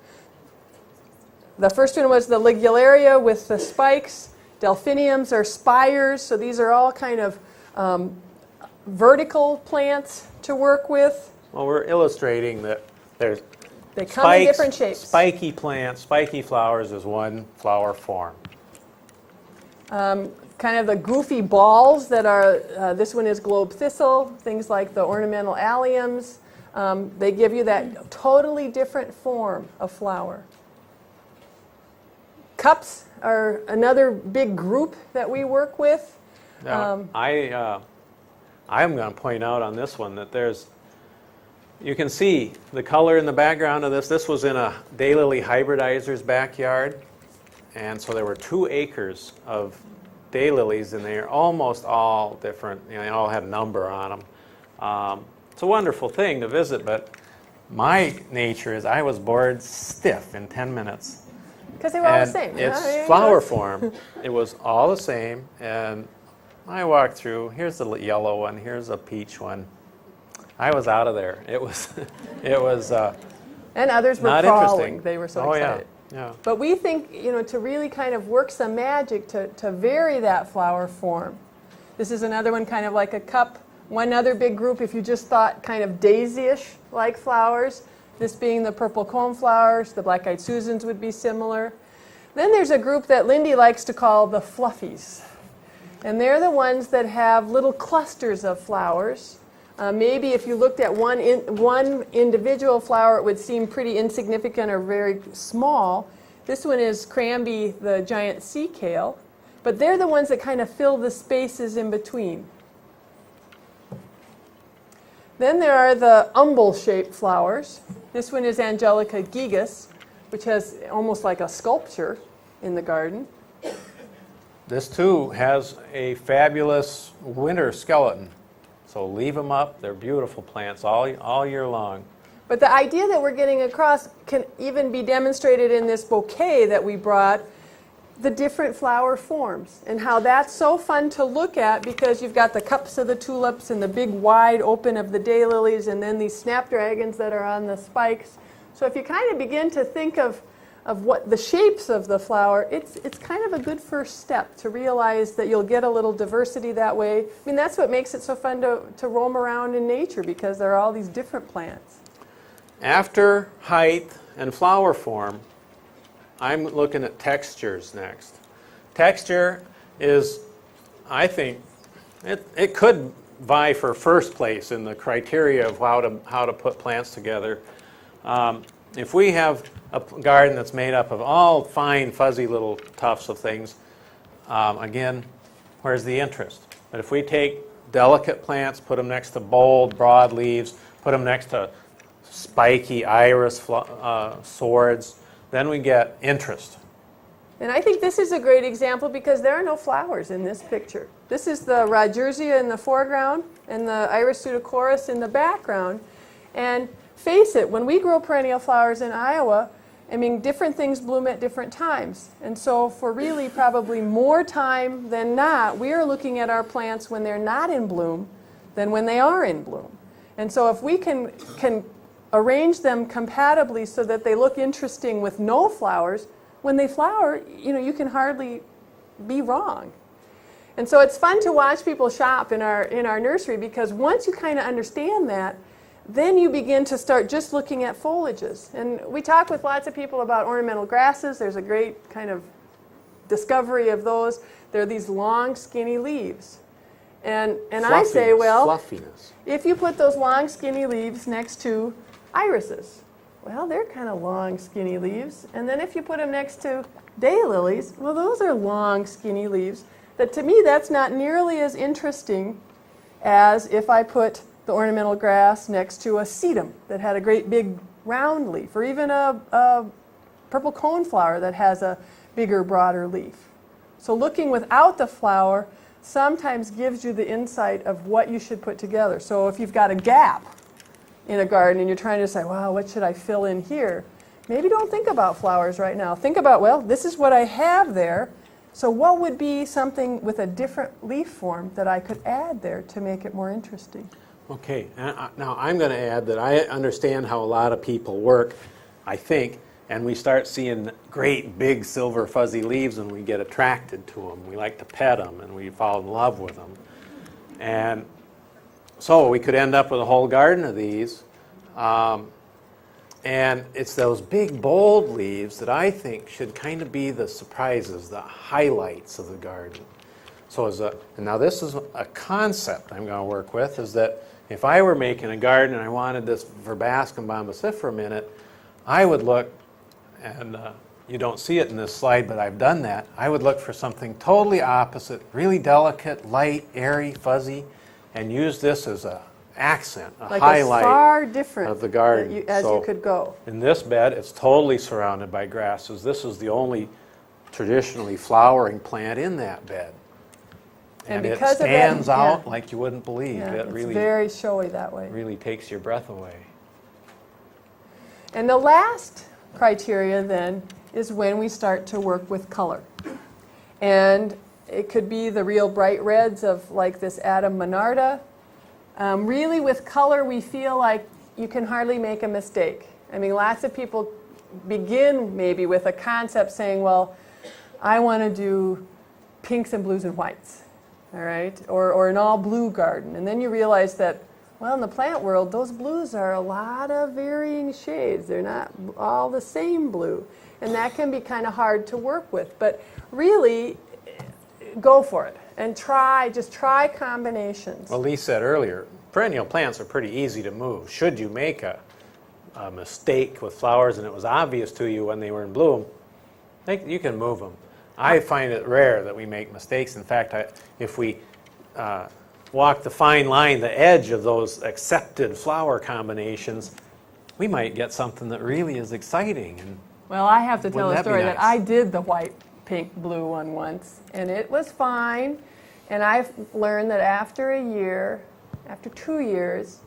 The first one was the ligularia with the spikes. Delphiniums are spires, so these are all kind of vertical plants to work with. Well, we're illustrating that there's They come in different shapes. Spiky plants, spiky flowers is one flower form. Kind of the goofy balls that are, this one is globe thistle, things like the ornamental alliums. They give you that totally different form of flower. Cups are another big group that we work with. Now, I'm going to point out on this one that you can see the color in the background of this. This was in a daylily hybridizer's backyard, and so there were 2 acres of daylilies, and they're almost all different. You know, they all had a number on them. It's a wonderful thing to visit, but my nature is I was bored stiff in 10 minutes. Because they were all the And same. it's flower form. It was all the same, and I walked through. Here's the yellow one. Here's a peach one. I was out of there. It was, and others were not crawling. interesting. They were so Oh, excited. yeah. But we think, to really kind of work some magic to vary that flower form. This is another one kind of like a cup. One other big group, if you just thought kind of daisy-ish like flowers, this being the purple cone flowers, the black-eyed Susans would be similar. Then there's a group that Lindy likes to call the fluffies. And they're the ones that have little clusters of flowers. Maybe if you looked at one individual flower, it would seem pretty insignificant or very small. This one is Cranby, the giant sea kale. But they're the ones that kind of fill the spaces in between. Then there are the umbel-shaped flowers. This one is Angelica gigas, which has almost like a sculpture in the garden. This, too, has a fabulous winter skeleton. So leave them up. They're beautiful plants all year long. But the idea that we're getting across can even be demonstrated in this bouquet that we brought, the different flower forms, and how that's so fun to look at because you've got the cups of the tulips and the big wide open of the daylilies and then these snapdragons that are on the spikes. So if you kind of begin to think of what the shapes of the flower, it's kind of a good first step to realize that you'll get a little diversity that way. I mean, that's what makes it so fun to roam around in nature because there are all these different plants. After height and flower form, I'm looking at textures next. Texture is, I think, it could vie for first place in the criteria of how to put plants together. If we have a garden that's made up of all fine, fuzzy little tufts of things, again, where's the interest? But if we take delicate plants, put them next to bold, broad leaves, put them next to spiky iris swords, then we get interest. And I think this is a great example because there are no flowers in this picture. This is the Rodgersia in the foreground and the Iris pseudochloris in the background. And face it, when we grow perennial flowers in Iowa, I mean, different things bloom at different times. And so for really probably more time than not, we are looking at our plants when they're not in bloom than when they are in bloom. And so if we can arrange them compatibly so that they look interesting with no flowers, when they flower, you can hardly be wrong. And so it's fun to watch people shop in our nursery because once you kind of understand that, then you begin to start just looking at foliages. And we talk with lots of people about ornamental grasses. There's a great kind of discovery of those. They're these long, skinny leaves. And I say, well, fluffiness. If you put those long, skinny leaves next to irises, well, they're kind of long, skinny leaves. And then if you put them next to daylilies, well, those are long, skinny leaves. That to me, that's not nearly as interesting as if I put the ornamental grass next to a sedum that had a great big round leaf, or even a purple coneflower that has a bigger, broader leaf. So looking without the flower sometimes gives you the insight of what you should put together. So if you've got a gap in a garden and you're trying to say, wow, what should I fill in here? Maybe don't think about flowers right now. Think about, well, this is what I have there. So what would be something with a different leaf form that I could add there to make it more interesting? Okay, now I'm going to add that I understand how a lot of people work, I think, and we start seeing great big silver fuzzy leaves and we get attracted to them. We like to pet them and we fall in love with them. And so we could end up with a whole garden of these. And it's those big, bold leaves that I think should kind of be the surprises, the highlights of the garden. So and now this is a concept I'm going to work with, is that If I were making a garden and I wanted this verbascum bombaciferum in it, I would look, and you don't see it in this slide, but I've done that. I would look for something totally opposite, really delicate, light, airy, fuzzy, and use this as an accent, a like highlight as far different of the garden. as you could go. In this bed, it's totally surrounded by grasses. This is the only traditionally flowering plant in that bed. And it because of that, stands out like you wouldn't believe. Yeah, It it's really, very showy that way. really takes your breath away. And the last criteria then is when we start to work with color. And it could be the real bright reds of like this Adam Monarda. Really with color we feel like you can hardly make a mistake. I mean, lots of people begin maybe with a concept saying, well, I want to do pinks and blues and whites, all right? Or an all blue garden. And then you realize that, well, in the plant world, those blues are a lot of varying shades. They're not all the same blue. And that can be kind of hard to work with. But really, go for it and just try combinations. Well, Lee said earlier, perennial plants are pretty easy to move. Should you make a mistake with flowers and it was obvious to you when they were in bloom, you can move them. I find it rare that we make mistakes. In fact, if we walk the fine line, the edge of those accepted flower combinations, we might get something that really is exciting. And well, I have to tell wouldn't a that be story nice? that I did the white, pink, blue one once, and it was fine. And I've learned that after a year, after 2 years,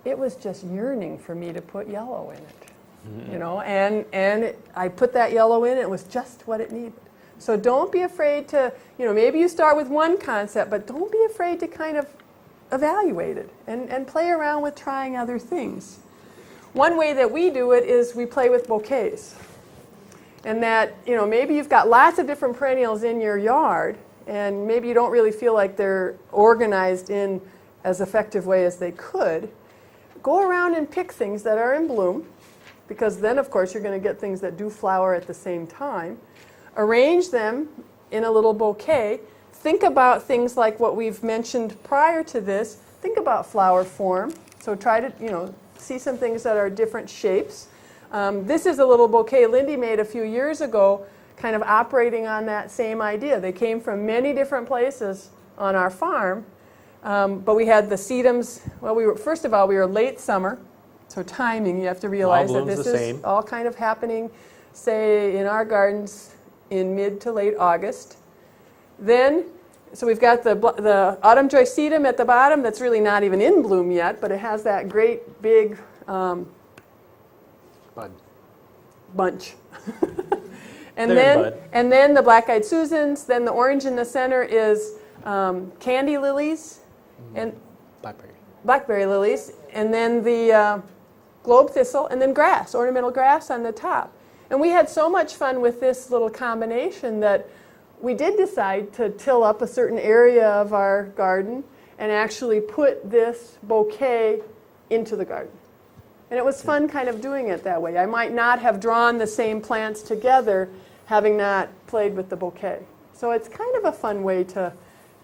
it was just yearning for me to put yellow in it. You know, and I put that yellow in, and it was just what it needed. So don't be afraid to, maybe you start with one concept, but don't be afraid to kind of evaluate it and play around with trying other things. One way that we do it is we play with bouquets. And that, maybe you've got lots of different perennials in your yard, and maybe you don't really feel like they're organized in as effective way as they could. Go around and pick things that are in bloom, because then, of course, you're going to get things that do flower at the same time. Arrange them in a little bouquet. Think about things like what we've mentioned prior to this. Think about flower form. So try to, see some things that are different shapes. This is a little bouquet Lindy made a few years ago, kind of operating on that same idea. They came from many different places on our farm, but we had the sedums. Well, first of all, we were late summer, so timing, you have to realize that this is all kind of happening, say, in our gardens in mid to late August. Then, so we've got the autumn joy sedum at the bottom that's really not even in bloom yet, but it has that great big bunch. And then the black-eyed Susans. Then the orange in the center is candy lilies and blackberry lilies, and then the globe thistle, and then grass, ornamental grass on the top. And we had so much fun with this little combination that we did decide to till up a certain area of our garden and actually put this bouquet into the garden. And it was fun kind of doing it that way. I might not have drawn the same plants together having not played with the bouquet. So it's kind of a fun way to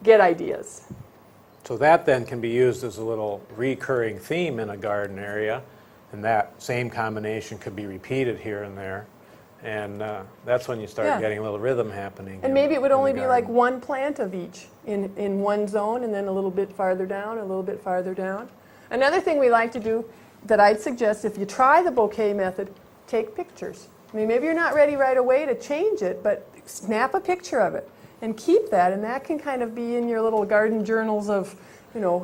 get ideas. So that then can be used as a little recurring theme in a garden area, and that same combination could be repeated here and there. And that's when you start getting a little rhythm happening. And maybe it would only be like one plant of each in one zone, and then a little bit farther down, a little bit farther down. Another thing we like to do that I'd suggest, if you try the bouquet method, take pictures. I mean, maybe you're not ready right away to change it, but snap a picture of it and keep that, and that can kind of be in your little garden journals of,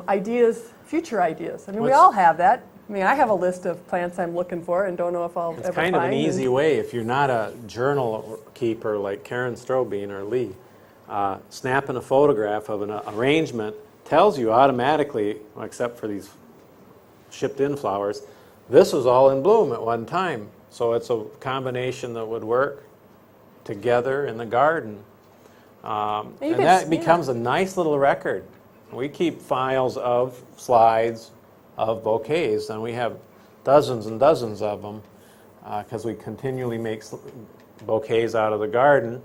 ideas, future ideas. I mean, we all have that. I mean, I have a list of plants I'm looking for and don't know if I'll ever find. It's kind of an easy way if you're not a journal keeper like Karen Strobing or Lee. Snapping a photograph of an arrangement tells you automatically, except for these shipped-in flowers, this was all in bloom at one time. So it's a combination that would work together in the garden. And that becomes a nice little record. We keep files of slides of bouquets, and we have dozens and dozens of them because we continually make bouquets out of the garden,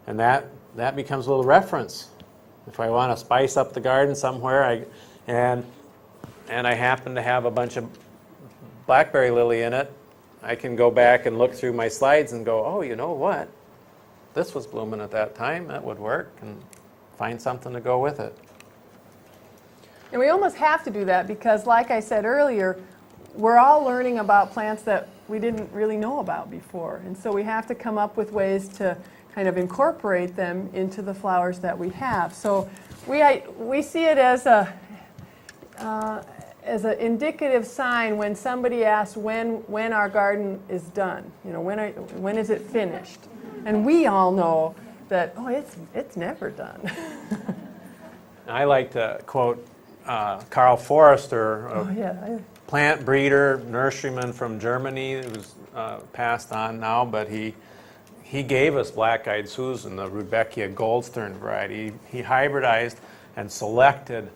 and that becomes a little reference. If I want to spice up the garden somewhere, and and I happen to have a bunch of blackberry lily in it, I can go back and look through my slides and go, oh, you know what? This was blooming at that time. That would work, and find something to go with it. And we almost have to do that because, like I said earlier, we're all learning about plants that we didn't really know about before. And so we have to come up with ways to kind of incorporate them into the flowers that we have. So we see it as an indicative sign when somebody asks when our garden is done. You know, when is it finished? And we all know that, oh, it's never done. I like to quote Carl Forster, plant breeder, nurseryman from Germany, who's passed on now, but he gave us black-eyed Susan, the Rudbeckia Goldstern variety. He hybridized and selected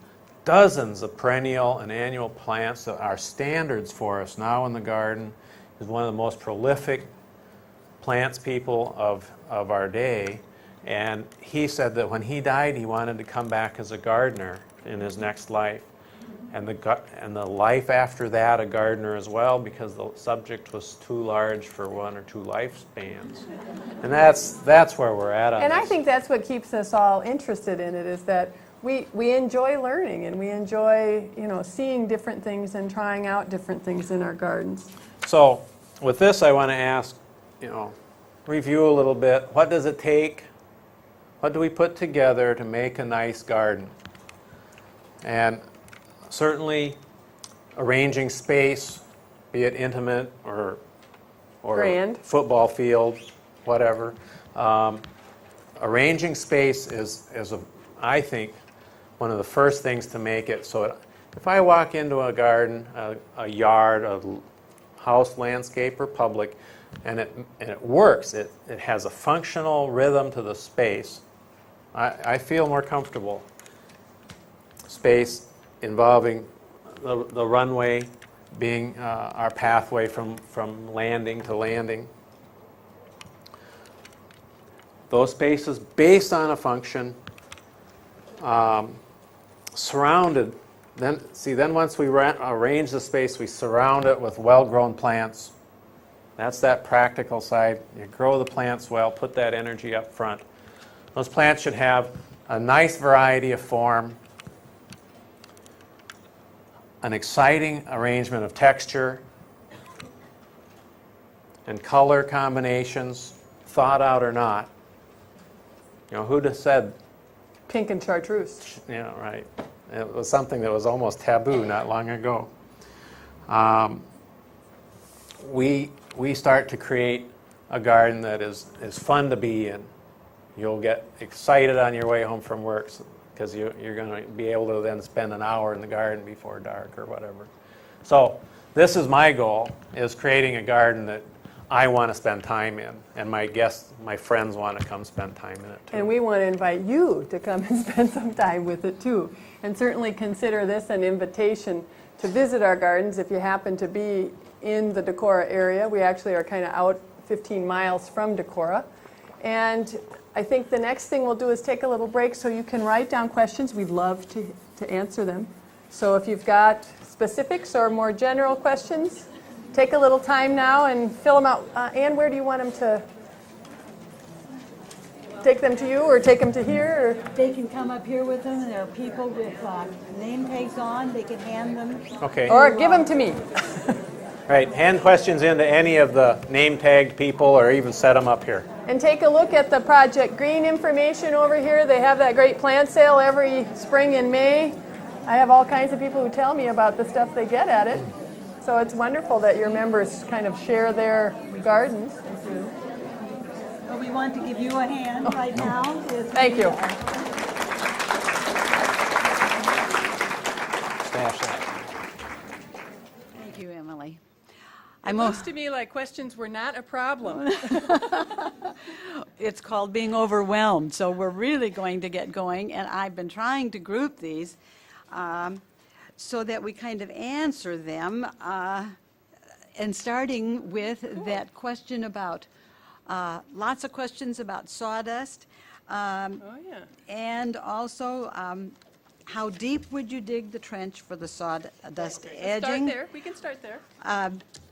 dozens of perennial and annual plants that are standards for us now in the garden. He's one of the most prolific plants people of our day. And he said that when he died, he wanted to come back as a gardener in his next life. And the life after that, a gardener as well, because the subject was too large for one or two lifespans. And that's where we're at on And this. I think that's what keeps us all interested in it, is that we enjoy learning and we enjoy, seeing different things and trying out different things in our gardens. So with this, I want to ask, review a little bit. What does it take? What do we put together to make a nice garden? And certainly arranging space, be it intimate or Grand. Football field, whatever. Arranging space is I think, one of the first things to make it so if I walk into a garden, a yard, a house, landscape, or public, and it works, it has a functional rhythm to the space, I feel more comfortable. Space involving the runway being our pathway from landing to landing. Those spaces based on a function, surrounded. Then once we arrange the space, we surround it with well-grown plants. That's that practical side. You grow the plants well, put that energy up front. Those plants should have a nice variety of form, an exciting arrangement of texture and color combinations, thought out or not. Who'd have said Pink and chartreuse. Yeah, right. It was something that was almost taboo not long ago. We start to create a garden that is fun to be in. You'll get excited on your way home from work because you're going to be able to then spend an hour in the garden before dark or whatever. So this is my goal, is creating a garden that I want to spend time in, and my guests, my friends want to come spend time in it too. And we want to invite you to come and spend some time with it too. And certainly consider this an invitation to visit our gardens if you happen to be in the Decorah area. We actually are kind of out 15 miles from Decorah. And I think the next thing we'll do is take a little break so you can write down questions. We'd love to answer them. So if you've got specifics or more general questions, take a little time now and fill them out. Ann, where do you want them to take them to you or take them to here? Or? They can come up here with them, and there are people with name tags on. They can hand them. Okay. Or give them to me. Right. Hand questions in to any of the name-tagged people or even set them up here. And take a look at the Project Green information over here. They have that great plant sale every spring in May. I have all kinds of people who tell me about the stuff they get at it. So it's wonderful that your members kind of share their gardens. Well, we want to give you a hand right now. Thank you. Smash that. Thank you, Emily. It looks to me like questions were not a problem. It's called being overwhelmed, so we're really going to get going, and I've been trying to group these so that we kind of answer them, and starting with that question about, lots of questions about sawdust, Oh, yeah. and also how deep would you dig the trench for the sawdust Start edging? there, we can start there.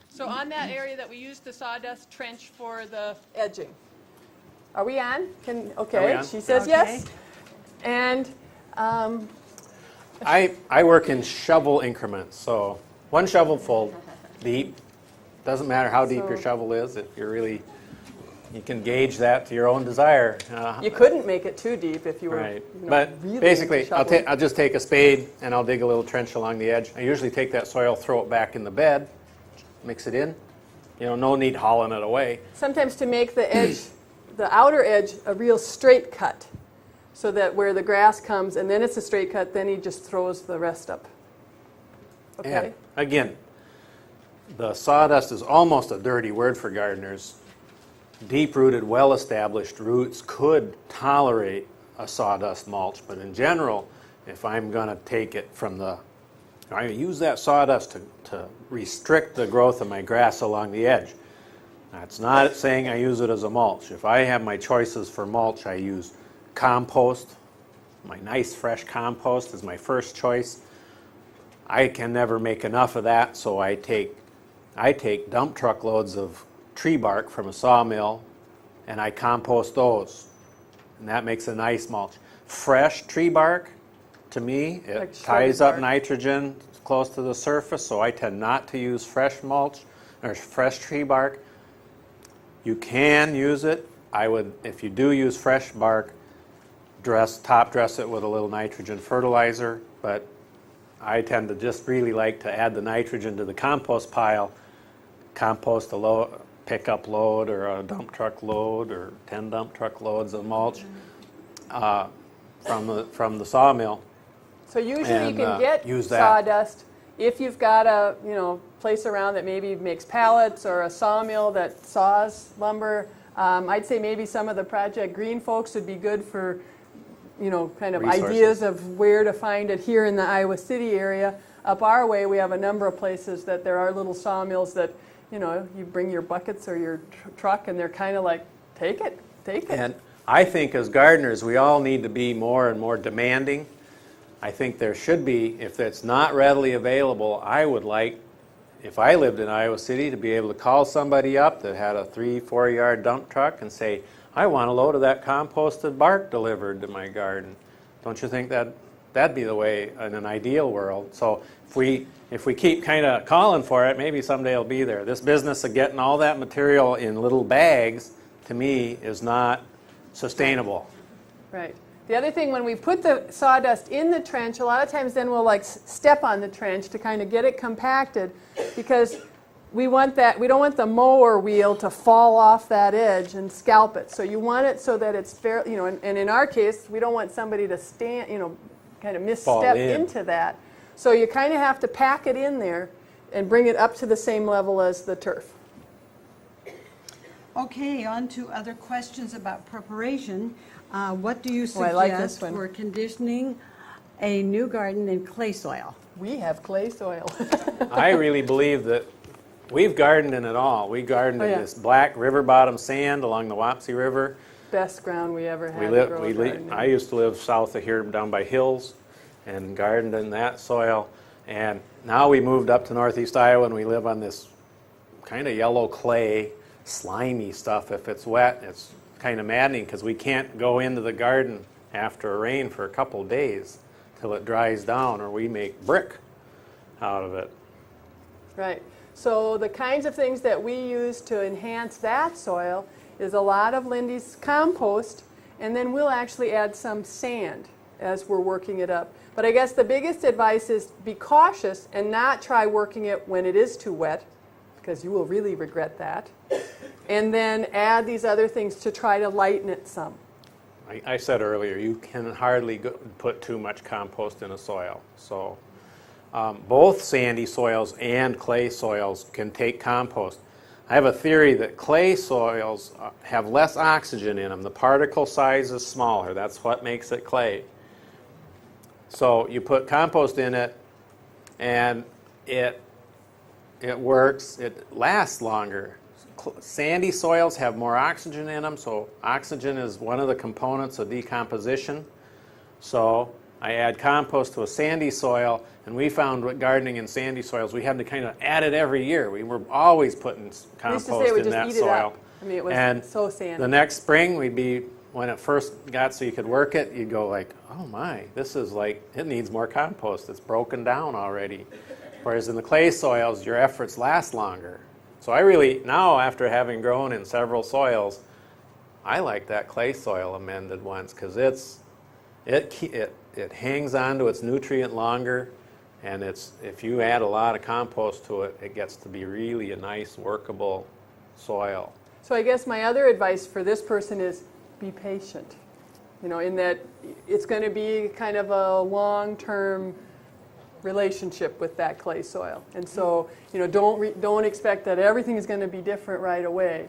So on that area that we used the sawdust trench for the edging. Are we on? Okay, on? she says yes. And I work in shovel increments, so one shovel full deep. Doesn't matter how deep your So- shovel is. If you're really, you can gauge that to your own desire. you couldn't make it too deep if you were Right, you know, but really basically, shoveling. I'll just take a spade and I'll dig a little trench along the edge. I usually take that soil, throw it back in the bed, mix it in. You know, no need hauling it away. Sometimes to make the edge, the outer edge, a real straight cut, so that where the grass comes and then it's a straight cut, then he just throws the rest up. Okay. And again, the sawdust is almost a dirty word for gardeners. Deep-rooted, well-established roots could tolerate a sawdust mulch, but in general, if I'm going to take it from the, I use that sawdust to restrict the growth of my grass along the edge. That's not saying I use it as a mulch. If I have my choices for mulch, I use compost. My nice fresh compost is my first choice. I can never make enough of that, so I take dump truckloads of tree bark from a sawmill and I compost those. And that makes a nice mulch. Fresh tree bark, to me, it Like ties shredded up bark. nitrogen close to the surface, so I tend not to use fresh mulch or fresh tree bark. You can use it. I would, if you do use fresh bark, top dress it with a little nitrogen fertilizer, but I tend to just really like to add the nitrogen to the compost pile, compost a pickup load or a dump truck load or 10 dump truck loads of mulch from the sawmill. So usually And, you can get use that. sawdust if you've got a place around that maybe makes pallets or a sawmill that saws lumber. I'd say maybe some of the Project Green folks would be good for kind of Resources. ideas of where to find it here in the Iowa City area. Up our way, we have a number of places that there are little sawmills that you bring your buckets or your truck and they're kind of like, take it. And I think as gardeners, we all need to be more and more demanding. I think there should be, if it's not readily available, I would like, if I lived in Iowa City, to be able to call somebody up that had a 3-4 yard dump truck and say, I want a load of that composted bark delivered to my garden. Don't you think that'd be the way in an ideal world? So if we keep kind of calling for it, maybe someday it'll be there. This business of getting all that material in little bags, to me, is not sustainable. Right. The other thing, when we put the sawdust in the trench, a lot of times then we'll like step on the trench to kind of get it compacted, because we don't want the mower wheel to fall off that edge and scalp it. So you want it so that it's fair, and in our case, we don't want somebody to stand, kind of misstep into that. So you kind of have to pack it in there and bring it up to the same level as the turf. Okay, on to other questions about preparation. What do you I like this suggest one. for conditioning a new garden in clay soil? We have clay soil. I really believe that we've gardened in it all. We gardened Oh, in yeah. this black river bottom sand along the Wapsie River. Best ground we ever had. We to live. grow a garden in. I used to live south of here, down by Hills, and gardened in that soil. And now we moved up to northeast Iowa, and we live on this kind of yellow clay, slimy stuff. If it's wet, it's kind of maddening because we can't go into the garden after a rain for a couple of days till it dries down, or we make brick out of it. Right. So the kinds of things that we use to enhance that soil is a lot of Lindy's compost, and then we'll actually add some sand as we're working it up. But I guess the biggest advice is be cautious and not try working it when it is too wet, because you will really regret that. And then add these other things to try to lighten it some. I said earlier, you can hardly put too much compost in a soil. So both sandy soils and clay soils can take compost. I have a theory that clay soils have less oxygen in them. The particle size is smaller. That's what makes it clay. So you put compost in it, and it works. It lasts longer. Sandy soils have more oxygen in them, so oxygen is one of the components of decomposition. So I add compost to a sandy soil, and we found with gardening in sandy soils, we had to kind of add it every year. We were always putting We used to compost say we in just that eat it soil. up. I mean, it was And so sandy. the next spring, we'd be, when it first got so you could work it, you'd go like, oh my, this is like, it needs more compost. It's broken down already. Whereas in the clay soils, your efforts last longer. So I really, now after having grown in several soils, I like that clay soil amended ones because it hangs on to its nutrient longer, and if you add a lot of compost to it, it gets to be really a nice workable soil. So I guess my other advice for this person is be patient. You know, in that it's going to be kind of a long-term relationship with that clay soil. And so, you know, don't expect that everything is going to be different right away.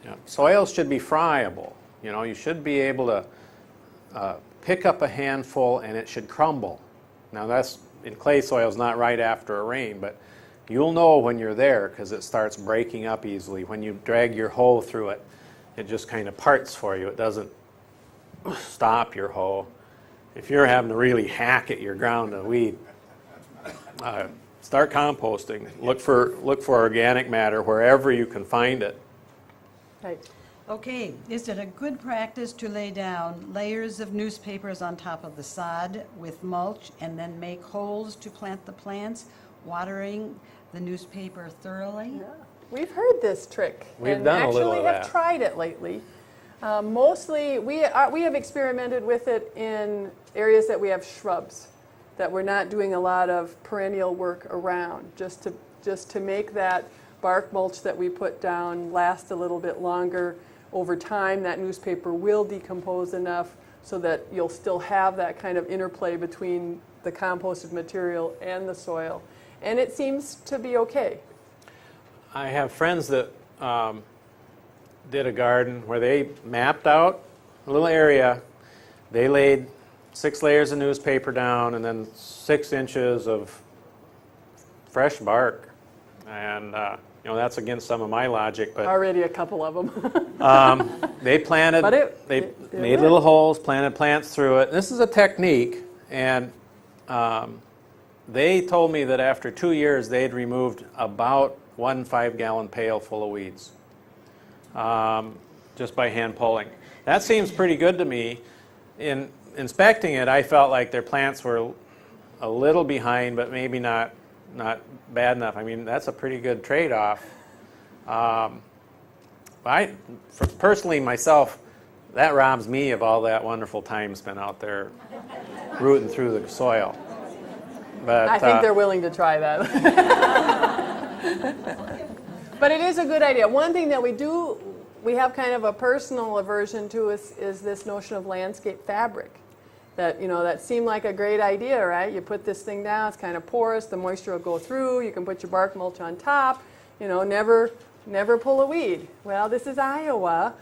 Yeah. Soils should be friable. You know, you should be able to pick up a handful and it should crumble. Now that's, in clay soils, not right after a rain, but you'll know when you're there because it starts breaking up easily. When you drag your hoe through it, it just kind of parts for you. It doesn't stop your hoe. If you're having to really hack at your ground to weed, start composting. Look for organic matter wherever you can find it. Right. Okay, is it a good practice to lay down layers of newspapers on top of the sod with mulch and then make holes to plant the plants, watering the newspaper thoroughly? Yeah. We've heard this trick. We've done a little of actually have that. tried it lately. Mostly, we have experimented with it in areas that we have shrubs, that we're not doing a lot of perennial work around, just to make that bark mulch that we put down last a little bit longer. Over time, that newspaper will decompose enough so that you'll still have that kind of interplay between the composted material and the soil. And it seems to be okay. I have friends that did a garden where they mapped out a little area. They laid 6 layers of newspaper down and then 6 inches of fresh bark. And you know, that's against some of my logic, but Already a couple of them. they planted, But it they worked. made little holes, planted plants through it. This is a technique, and they told me that after 2 years they'd removed about 1 5-gallon pail full of weeds just by hand pulling. That seems pretty good to me. In inspecting it, I felt like their plants were a little behind, but maybe not bad enough. I mean, that's a pretty good trade-off. Personally, myself, that robs me of all that wonderful time spent out there rooting through the soil. But I think they're willing to try that. But it is a good idea. One thing that we have kind of a personal aversion to is this notion of landscape fabric. That seemed like a great idea, right? You put this thing down, it's kind of porous, the moisture will go through, you can put your bark mulch on top, never pull a weed. Well, this is Iowa.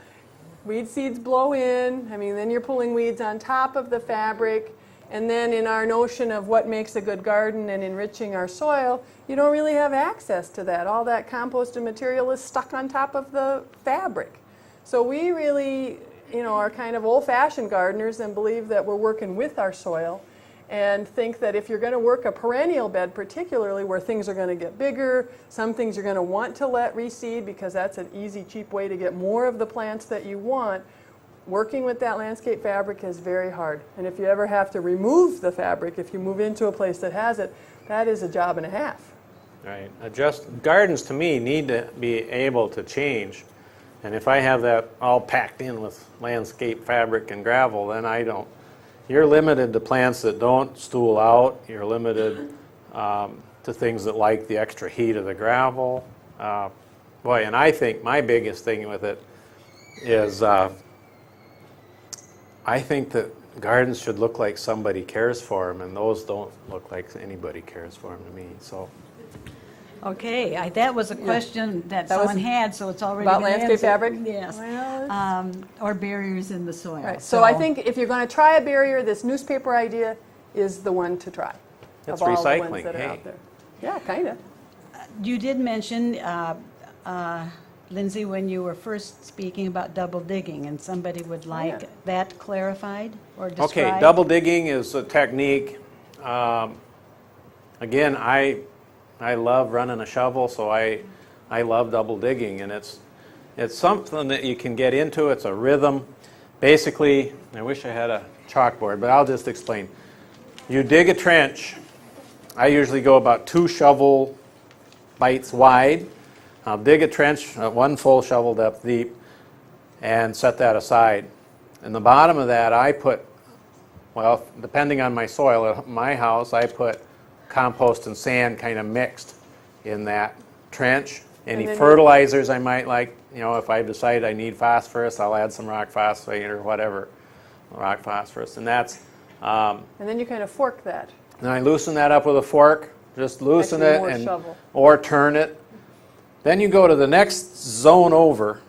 Weed seeds blow in, then you're pulling weeds on top of the fabric, and then in our notion of what makes a good garden and enriching our soil, you don't really have access to that. All that composted material is stuck on top of the fabric. So we really are kind of old-fashioned gardeners and believe that we're working with our soil and think that if you're going to work a perennial bed, particularly where things are going to get bigger, some things you're going to want to let reseed because that's an easy, cheap way to get more of the plants that you want, working with that landscape fabric is very hard. And if you ever have to remove the fabric, if you move into a place that has it, that is a job and a half. right, gardens to me need to be able to change. And if I have that all packed in with landscape fabric and gravel, then I don't. You're limited to plants that don't stool out. You're limited to things that like the extra heat of the gravel. And I think my biggest thing with it is I think that gardens should look like somebody cares for them, and those don't look like anybody cares for them to me. So. Okay, that was a question that That was someone had, so it's already about been landscape answered. fabric? Yes. Well, Or barriers in the soil. right. So I think if you're going to try a barrier, this newspaper idea is the one to try. It's of all the ones recycling, that are hey. out there. Yeah, kind of. You did mention Lindsay, when you were first speaking about double digging, and somebody would like that clarified or described? Okay, double digging is a technique. Again, I love running a shovel, so I love double digging, and it's something that you can get into. It's a rhythm. Basically, I wish I had a chalkboard, but I'll just explain. You dig a trench. I usually go about 2 shovel bites wide. I'll dig a trench 1 full shovel depth deep and set that aside. In the bottom of that, I put, well, depending on my soil, at my house, I put compost and sand kind of mixed in that trench. Any fertilizers I might like, if I decide I need phosphorus, I'll add some rock phosphate or whatever, rock phosphorus. And that's... and then you kind of fork that. And I loosen that up with a fork, just loosen it or turn it. Then you go to the next zone over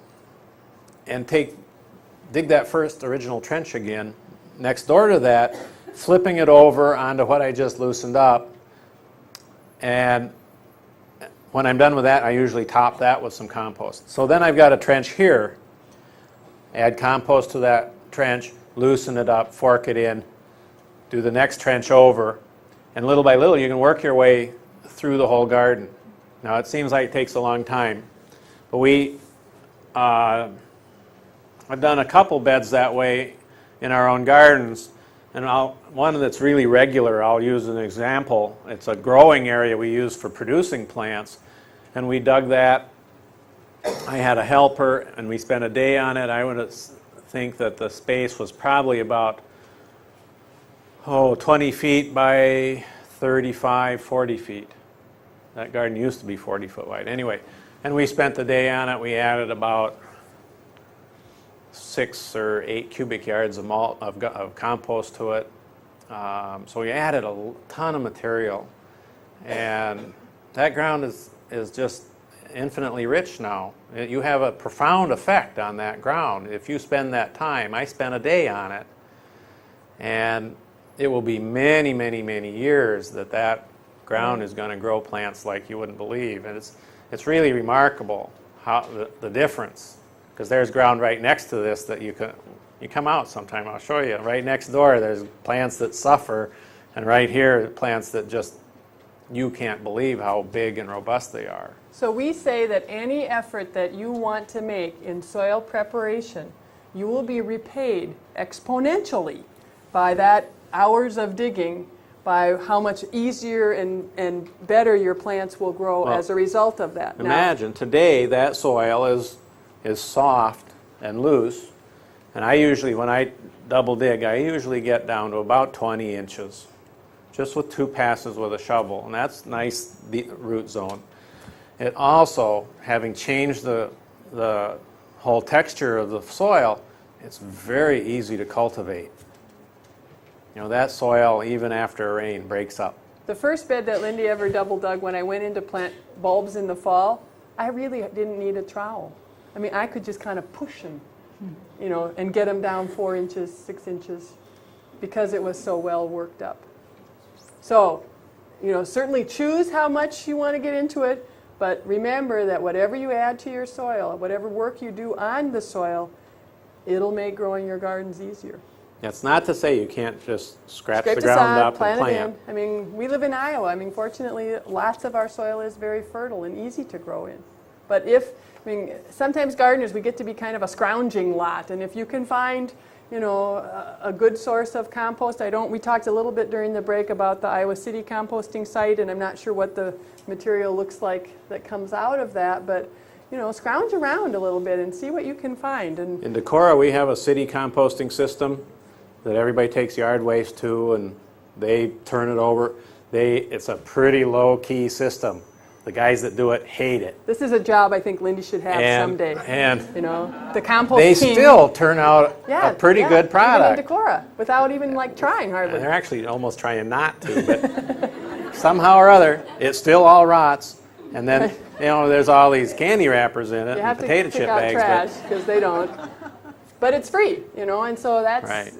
and dig that first original trench again. Next door to that, flipping it over onto what I just loosened up. And when I'm done with that, I usually top that with some compost. So then I've got a trench here. Add compost to that trench, loosen it up, fork it in, do the next trench over, and little by little you can work your way through the whole garden. Now it seems like it takes a long time, but I've done a couple beds that way in our own gardens, and one that's really regular, I'll use an example. It's a growing area we use for producing plants, and we dug that. I had a helper, and we spent a day on it. I would think that the space was probably about 20 feet by 35, 40 feet. That garden used to be 40 foot wide. Anyway, and we spent the day on it. We added about 6 or 8 cubic yards of compost to it. So we added a ton of material. And that ground is just infinitely rich now. You have a profound effect on that ground if you spend that time. I spent a day on it. And it will be many, many, many years that ground is going to grow plants like you wouldn't believe. And it's really remarkable how the difference. Because there's ground right next to this that you come out sometime, I'll show you. Right next door there's plants that suffer, and right here plants that just, you can't believe how big and robust they are. So we say that any effort that you want to make in soil preparation, you will be repaid exponentially by that hours of digging, by how much easier and better your plants will grow as a result of that. Imagine today that soil is soft and loose, and I usually, when I double dig, I usually get down to about 20 inches, just with 2 passes with a shovel, and that's nice root zone. It also, having changed the whole texture of the soil, it's very easy to cultivate. That soil, even after rain, breaks up. The first bed that Lindy ever double dug, when I went in to plant bulbs in the fall, I really didn't need a trowel. I mean, I could just kind of push them, and get them down 4 inches, 6 inches, because it was so well worked up. So, certainly choose how much you want to get into it, but remember that whatever you add to your soil, whatever work you do on the soil, it'll make growing your gardens easier. That's not to say you can't just scratch the ground up and plant. It in. I mean, we live in Iowa. Fortunately, lots of our soil is very fertile and easy to grow in. But sometimes gardeners, we get to be kind of a scrounging lot, and if you can find, a good source of compost. We talked a little bit during the break about the Iowa City composting site, and I'm not sure what the material looks like that comes out of that, but scrounge around a little bit and see what you can find. And in Decorah, we have a city composting system that everybody takes yard waste to, and they turn it over. It's a pretty low-key system. The guys that do it hate it. This is a job I think Lindy should have someday. And the compost they team, still turn out a pretty good product. Even in Decorah, without even trying hardly. And they're actually almost trying not to, but somehow or other, it still all rots. And then there's all these candy wrappers in it, you and have potato to chip out bags. Trash because they don't. But it's free, and so that's right.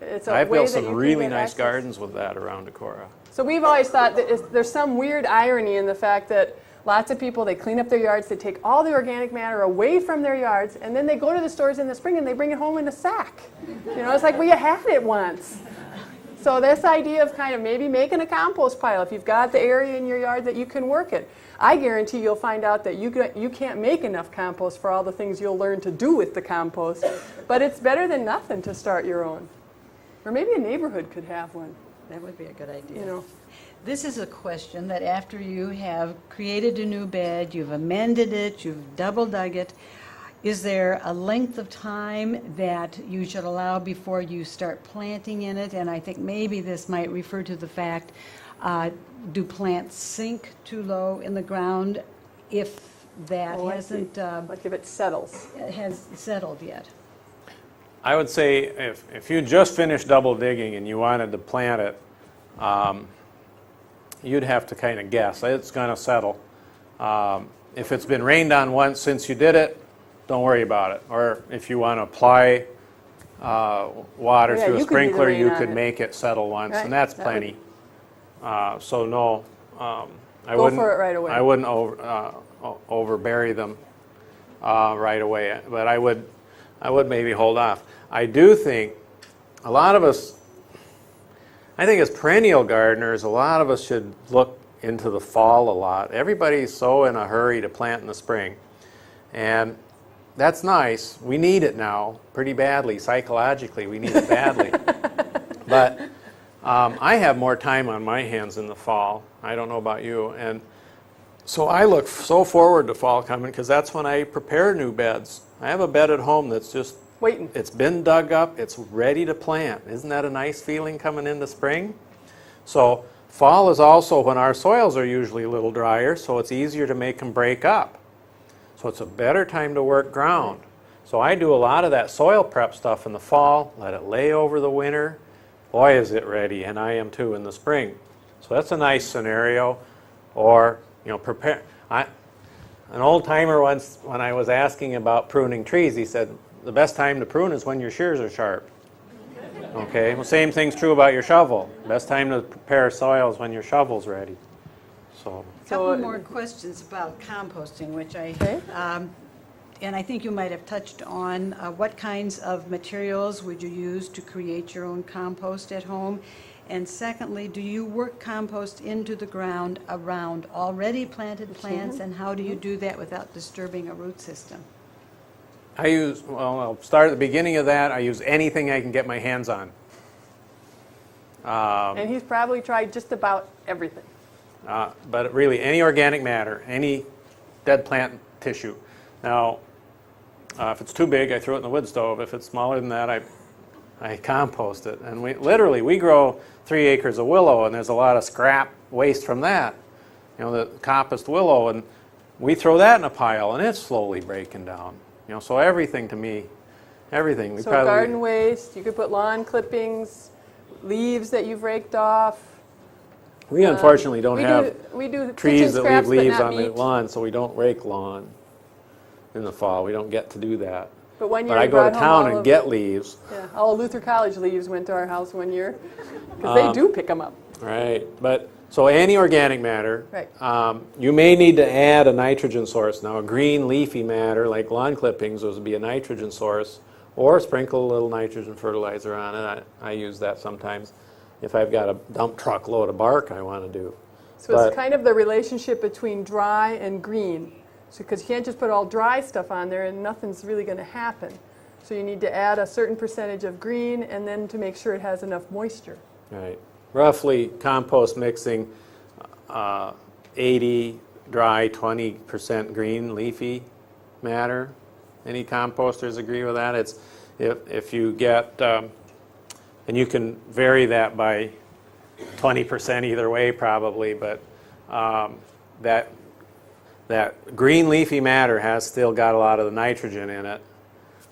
It's a I've way built that you some can really get nice access. gardens with that around Decorah. So we've always thought that there's some weird irony in the fact that Lots of people, they clean up their yards, they take all the organic matter away from their yards, and then they go to the stores in the spring and they bring it home in a sack. You know, it's like, well, you had it once. So this idea of kind of maybe making a compost pile, if you've got the area in your yard that you can work it. I guarantee you'll find out that you can't make enough compost for all the things you'll learn to do with the compost, but it's better than nothing to start your own. Or maybe a neighborhood could have one. That would be a good idea. You know. This is a question that after you have created a new bed, you've amended it, you've double dug it, is there a length of time that you should allow before you start planting in it? And I think maybe this might refer to the fact, do plants sink too low in the ground if that hasn't like if it settles. has settled yet? I would say if you just finished double digging and you wanted to plant it, you'd have to kind of guess. It's going to settle. If it's been rained on once since you did it, don't worry about it. Or if you want to apply water through a sprinkler, you could make it settle once, and that's plenty. So no, I Go wouldn't. for it right away. I wouldn't overbury them right away, but I would maybe hold off. I do think a lot of us, I think as perennial gardeners, a lot of us should look into the fall a lot. Everybody's so in a hurry to plant in the spring, and that's nice. We need it now pretty badly. Psychologically, we need it badly. But I have more time on my hands in the fall. I don't know about you. And so I look so forward to fall coming because that's when I prepare new beds. I have a bed at home that's just waiting. It's been dug up. It's ready to plant. Isn't that a nice feeling coming into spring? So fall is also when our soils are usually a little drier, so it's easier to make them break up. So it's a better time to work ground. So I do a lot of that soil prep stuff in the fall, let it lay over the winter. Boy, is it ready, and I am too in the spring. So that's a nice scenario. Or, prepare. An old timer once, when I was asking about pruning trees, he said, the best time to prune is when your shears are sharp. Okay, well, same thing's true about your shovel. Best time to prepare soil is when your shovel's ready. So. A couple more questions about composting, which and I think you might have touched on. What kinds of materials would you use to create your own compost at home? And secondly, do you work compost into the ground around already planted plants, and how do you do that without disturbing a root system? I'll start at the beginning of that. I use anything I can get my hands on. And he's probably tried just about everything. But really, any organic matter, any dead plant tissue. Now, if it's too big, I throw it in the wood stove. If it's smaller than that, I compost it. And we grow 3 acres of willow, and there's a lot of scrap waste from that. The coppiced willow, and we throw that in a pile, and it's slowly breaking down. So everything to me, everything. So garden waste, you could put lawn clippings, leaves that you've raked off. We unfortunately don't have we do trees that leave scraps, leaves on meat. the lawn, so we don't rake lawn in the fall. We don't get to do that. But one year But I go to town and get leaves. Yeah, all Luther College leaves went to our house one year because they do pick them up. Right, but so any organic matter. Right. You may need to add a nitrogen source. Now, a green leafy matter like lawn clippings would be a nitrogen source, or sprinkle a little nitrogen fertilizer on it. I use that sometimes if I've got a dump truck load of bark I want to do. So it's kind of the relationship between dry and green. So because you can't just put all dry stuff on there and nothing's really going to happen. So you need to add a certain percentage of green and then to make sure it has enough moisture. Right. Roughly compost mixing 80 dry, 20% green leafy matter. Any composters agree with that? It's if you get and you can vary that by 20% either way probably, but that green leafy matter has still got a lot of the nitrogen in it.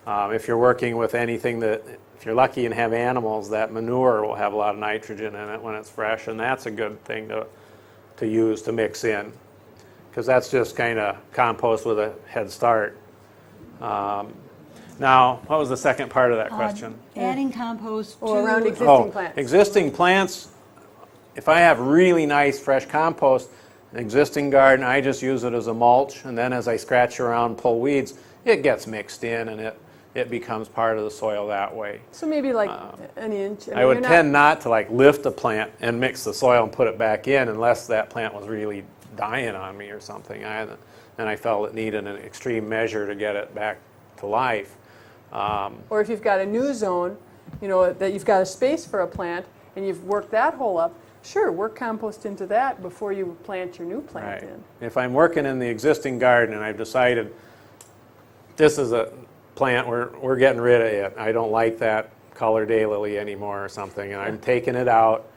If you're working with anything if you're lucky and have animals, that manure will have a lot of nitrogen in it when it's fresh, and that's a good thing to use to mix in, because that's just kind of compost with a head start. Now, what was the second part of that question? Adding compost Or around to existing plants. Existing plants, if I have really nice fresh compost, An existing garden, I just use it as a mulch, and then as I scratch around, pull weeds, it gets mixed in and it becomes part of the soil that way. So maybe like an inch. I would tend not to like lift a plant and mix the soil and put it back in unless that plant was really dying on me or something. And I felt it needed an extreme measure to get it back to life. Or if you've got a new zone, you know, that you've got a space for a plant and you've worked that hole up, sure, work compost into that before you plant your new plant in. If I'm working in the existing garden and I've decided this is a plant, we're getting rid of it. I don't like that color daylily anymore or something, and I'm taking it out.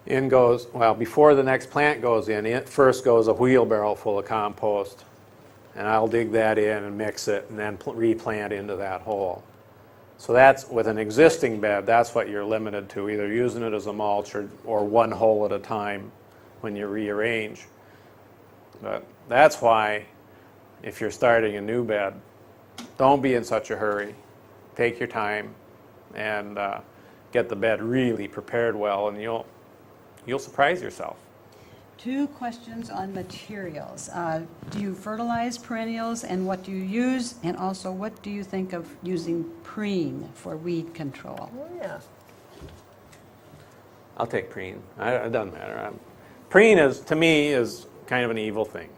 In goes, well, before the next plant goes in, it first goes a wheelbarrow full of compost, and I'll dig that in and mix it and then replant into that hole. So that's, with an existing bed, that's what you're limited to, either using it as a mulch or one hole at a time when you rearrange. But that's why, if you're starting a new bed, don't be in such a hurry. Take your time and get the bed really prepared well, and you'll surprise yourself. 2 questions on materials. Do you fertilize perennials, and what do you use? And also, what do you think of using preen for weed control? Oh, yeah. I'll take preen. It doesn't matter. Preen is, to me, is kind of an evil thing.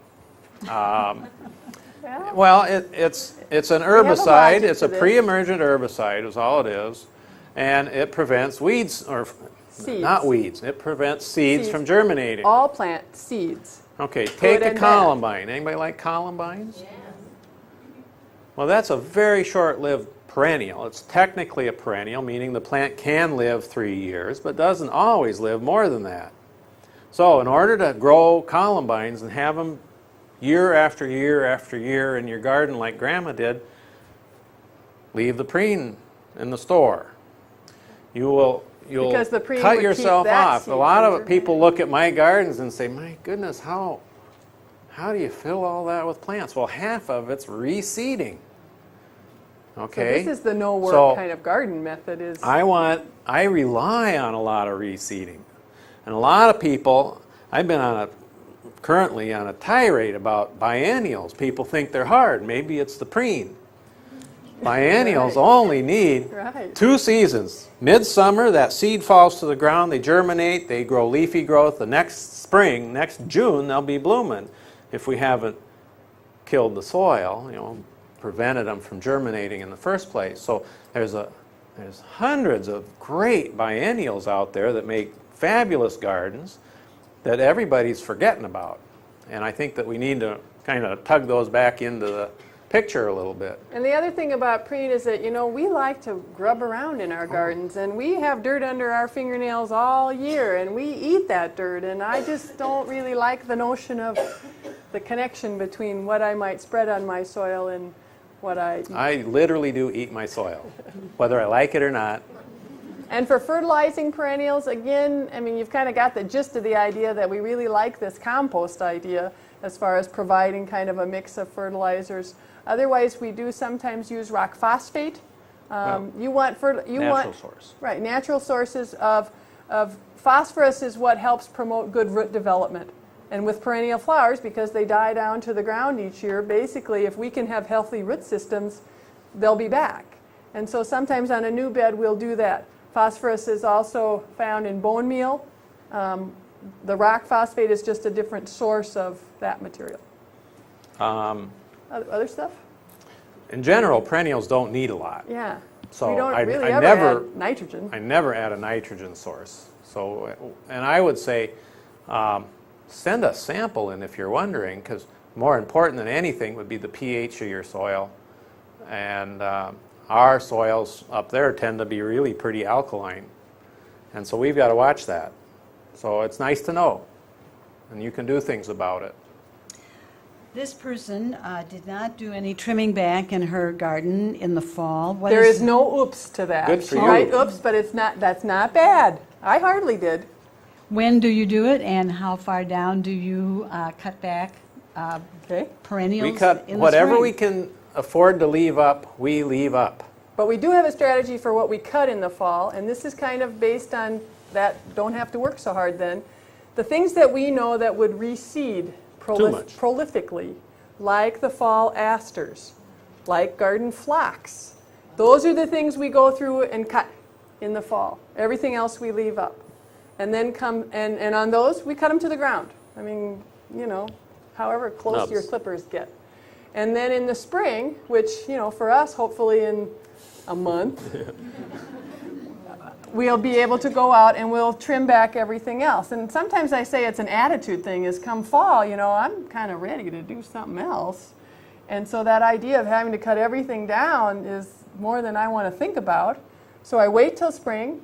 Well, it's an herbicide. It's a pre-emergent herbicide is all it is, and it prevents weeds, or Seeds. not weeds. It prevents seeds from germinating. All plant seeds. Okay, take Good a and columbine. Anybody like columbines? Yeah. Well, that's a very short-lived perennial. It's technically a perennial, meaning the plant can live 3 years, but doesn't always live more than that. So in order to grow columbines and have them year after year after year in your garden like Grandma did, leave the preen in the store. You'll Because the preen cut would yourself keep that off. A seed lot from of people look at my gardens and say, my goodness, how do you fill all that with plants? Well, half of it's reseeding. Okay? So this is the no-work kind of garden method. I rely on a lot of reseeding. And a lot of people, I've been currently on a tirade about biennials. People think they're hard. Maybe it's the preen. Biennials only need 2 seasons. Midsummer, that seed falls to the ground, they germinate, they grow leafy growth. The next spring, next June, they'll be blooming if we haven't killed the soil, prevented them from germinating in the first place. So there's hundreds of great biennials out there that make fabulous gardens that everybody's forgetting about. And I think that we need to kind of tug those back into the picture a little bit. And the other thing about preen is that, we like to grub around in our gardens, and we have dirt under our fingernails all year, and we eat that dirt, and I just don't really like the notion of the connection between what I might spread on my soil and what I eat. I literally do eat my soil, whether I like it or not. And for fertilizing perennials, again, you've kind of got the gist of the idea that we really like this compost idea as far as providing kind of a mix of fertilizers. Otherwise, we do sometimes use rock phosphate. Natural source. Right, natural sources of phosphorus is what helps promote good root development. And with perennial flowers, because they die down to the ground each year, basically if we can have healthy root systems, they'll be back. And so sometimes on a new bed we'll do that. Phosphorus is also found in bone meal. The rock phosphate is just a different source of that material. Other stuff? In general, perennials don't need a lot. Yeah. So we don't really I ever never add nitrogen. I never add a nitrogen source. So, and I would say, send a sample in if you're wondering, because more important than anything would be the pH of your soil. And our soils up there tend to be really pretty alkaline. And so we've got to watch that. So it's nice to know. And you can do things about it. This person did not do any trimming back in her garden in the fall. There is no oops to that. Good for you. Right, oops, but that's not bad. I hardly did. When do you do it, and how far down do you cut back perennials? We cut in the whatever spring? we can afford to leave up, we leave up. But we do have a strategy for what we cut in the fall, and this is kind of based on that don't have to work so hard then. the things that we know that would reseed much. prolifically, like the fall asters, like garden phlox. Those are the things we go through and cut in the fall. Everything else we leave up. And then and on those, we cut them to the ground. I mean, you know, however close your clippers get. And then in the spring, which, you know, for us, hopefully in a month, we'll be able to go out and we'll trim back everything else. And sometimes I say it's an attitude thing, is come fall, you know, I'm kind of ready to do something else. And so that idea of having to cut everything down is more than I want to think about. So I wait till spring.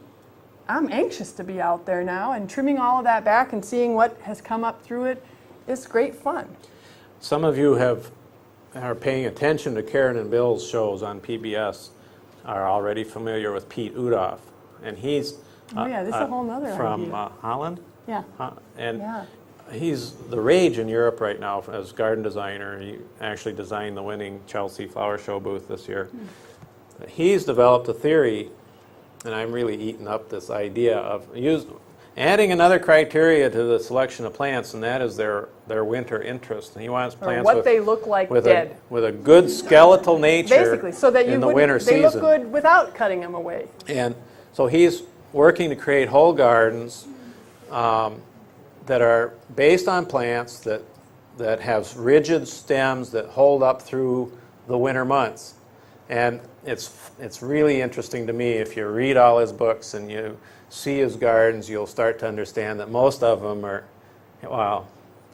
I'm anxious to be out there now, and trimming all of that back and seeing what has come up through it is great fun. Some of you are paying attention to Karen and Bill's shows on PBS, are already familiar with Pete Udoff. And he's this is a whole nother from idea. Holland. Yeah. And he's the rage in Europe right now as garden designer. He actually designed the winning Chelsea Flower Show booth this year. He's developed a theory, and I'm really eating up this idea of adding another criteria to the selection of plants, and that is their winter interest. And he wants plants they look like with dead. with a good skeletal nature Basically, so that in the winter season. They look good without cutting them away. And so he's working to create whole gardens that are based on plants that have rigid stems that hold up through the winter months. And it's really interesting to me. If you read all his books and you see his gardens, you'll start to understand that most of them are, well,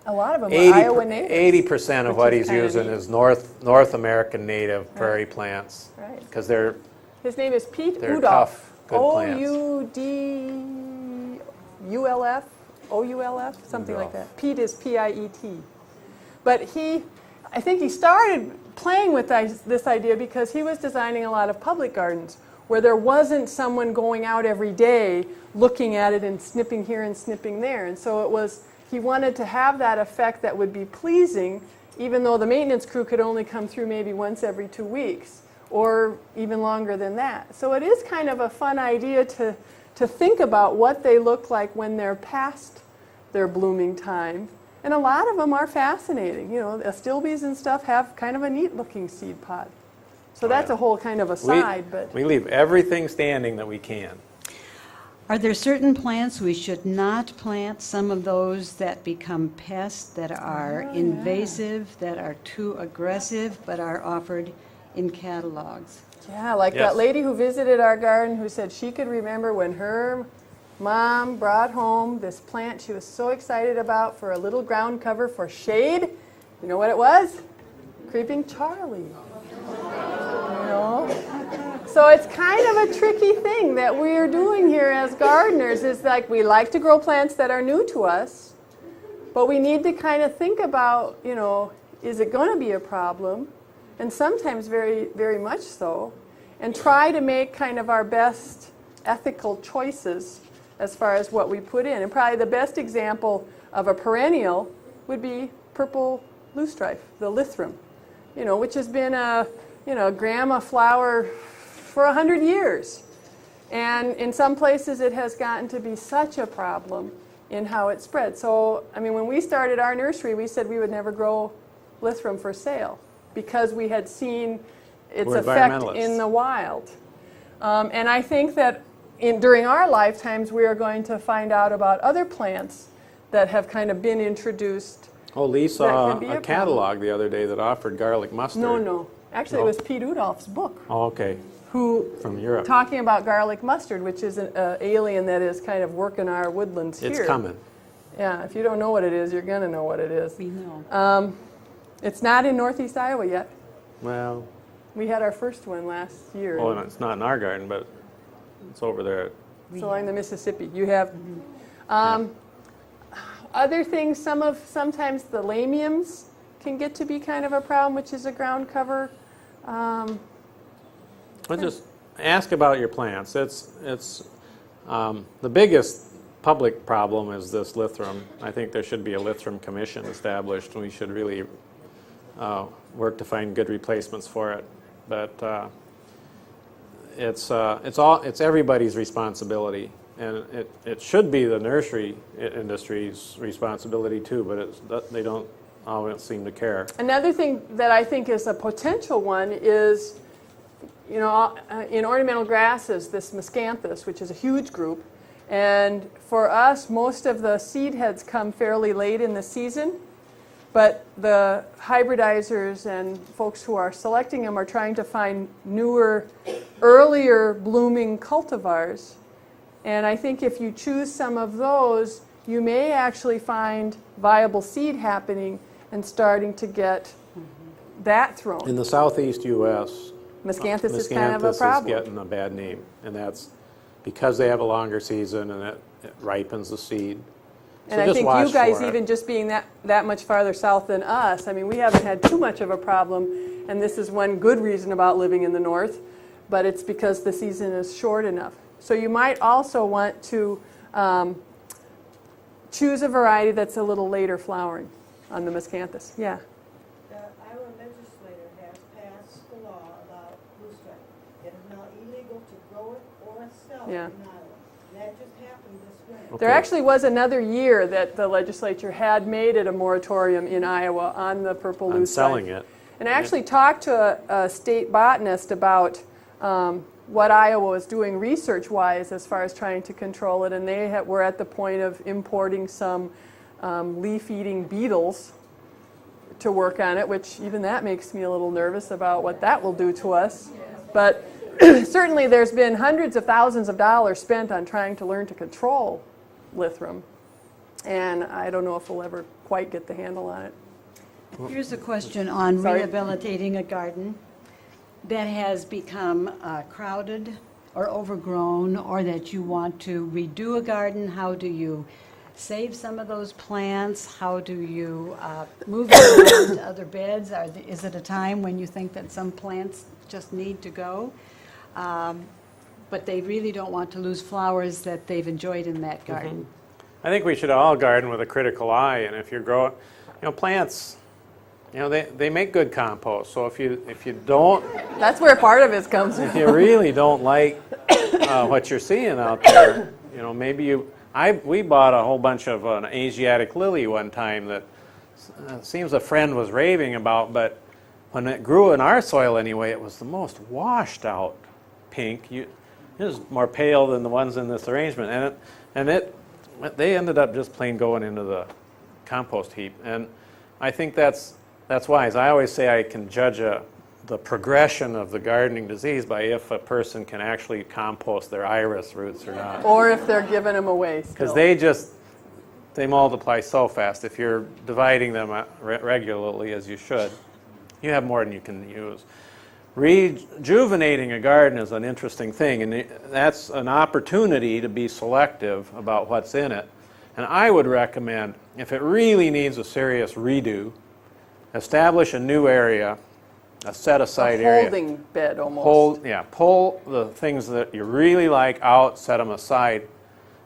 a lot of them are Iowa natives. 80% of what he's using is North American native prairie plants. Right. Because they're His name is Pete they're Udoff. tough, good plants. Oudulf, something like that. Pete is P-I-E-T. But I think he started playing with this idea because he was designing a lot of public gardens where there wasn't someone going out every day looking at it and snipping here and snipping there. And so he wanted to have that effect that would be pleasing, even though the maintenance crew could only come through maybe once every 2 weeks or even longer than that. So it is kind of a fun idea to think about what they look like when they're past their blooming time. And a lot of them are fascinating. You know, astilbes and stuff have kind of a neat looking seed pod. So that's a whole kind of aside. But we leave everything standing that we can. Are there certain plants we should not plant? Some of those that become pests, that are invasive, that are too aggressive, but are offered in catalogs? Yeah, like that lady who visited our garden who said she could remember when her mom brought home this plant she was so excited about for a little ground cover for shade. You know what it was? Creeping Charlie. You know? So it's kind of a tricky thing that we're doing here as gardeners, is like we like to grow plants that are new to us, but we need to kind of think about, you know, is it going to be a problem? And sometimes very, very much so, and try to make kind of our best ethical choices as far as what we put in. And probably the best example of a perennial would be purple loosestrife, the Lythrum, you know, which has been a, you know, grandma flower for 100 years. And in some places it has gotten to be such a problem in how it spread. So, I mean, when we started our nursery, we said we would never grow Lythrum for sale because we had seen its effect in the wild. And I think that during our lifetimes, we are going to find out about other plants that have kind of been introduced. Oh, Lee saw a catalog the other day that offered garlic mustard. No. Actually, it was Pete Udoff's book. Oh, okay. Who, from Europe, talking about garlic mustard, which is an alien that is kind of working our woodlands here. It's coming. Yeah, if you don't know what it is, you're going to know what it is. We know. It's not in Northeast Iowa yet. Well, we had our first one last year. Oh, it's not in our garden, but it's over there. It's along the Mississippi. You have other things. Sometimes the lamiums can get to be kind of a problem, which is a ground cover. Well, just ask about your plants. It's the biggest public problem is this Lythrum. I think there should be a Lythrum commission established, and we should really work to find good replacements for it. But it's everybody's responsibility. And it should be the nursery industry's responsibility too, but they don't always seem to care. Another thing that I think is a potential one is, in ornamental grasses, this miscanthus, which is a huge group, and for us, most of the seed heads come fairly late in the season, but the hybridizers and folks who are selecting them are trying to find newer, earlier blooming cultivars. And I think if you choose some of those, you may actually find viable seed happening and starting to get that thrown. In the southeast U.S., Miscanthus is kind of a miscanthus problem. is getting a bad name, and that's because they have a longer season and it ripens the seed. And So I just think watch you guys, for it. even just being that much farther south than us, I mean, we haven't had too much of a problem, and this is one good reason about living in the north, but it's because the season is short enough. So you might also want to choose a variety that's a little later flowering on the miscanthus. Yeah. The Iowa legislature has passed a law about loosestrife. It is now illegal to grow it or sell it Yeah. in Iowa. And that just happened this spring. There actually was another year that the legislature had made it a moratorium in Iowa on the purple On loosestrife. selling it. And I actually talked to a state botanist about what Iowa was doing research-wise as far as trying to control it, and they were at the point of importing some leaf-eating beetles to work on it, which even that makes me a little nervous about what that will do to us. But certainly there's been hundreds of thousands of dollars spent on trying to learn to control Lythrum, and I don't know if we'll ever quite get the handle on it. Here's a question on Sorry. rehabilitating a garden that has become crowded or overgrown, or that you want to redo a garden. How do you save some of those plants? How do you move them around to other beds? Is it a time when you think that some plants just need to go, but they really don't want to lose flowers that they've enjoyed in that garden? I think we should all garden with a critical eye, and if you're growing, plants, they make good compost. So if you don't, That's where part of it comes from. if you really don't like what you're seeing out there, maybe we bought a whole bunch of an Asiatic lily one time that seems a friend was raving about, but when it grew in our soil anyway, it was the most washed out pink. It was more pale than the ones in this arrangement, they ended up just plain going into the compost heap. And I think that's wise. I always say I can judge the progression of the gardening disease by if a person can actually compost their iris roots or not. Or if they're giving them away Because still. they multiply so fast. If you're dividing them regularly, as you should, you have more than you can use. Rejuvenating a garden is an interesting thing, and that's an opportunity to be selective about what's in it. And I would recommend, if it really needs a serious redo, establish a new area, a set-aside A area. holding bed almost. Pull the things that you really like out, set them aside,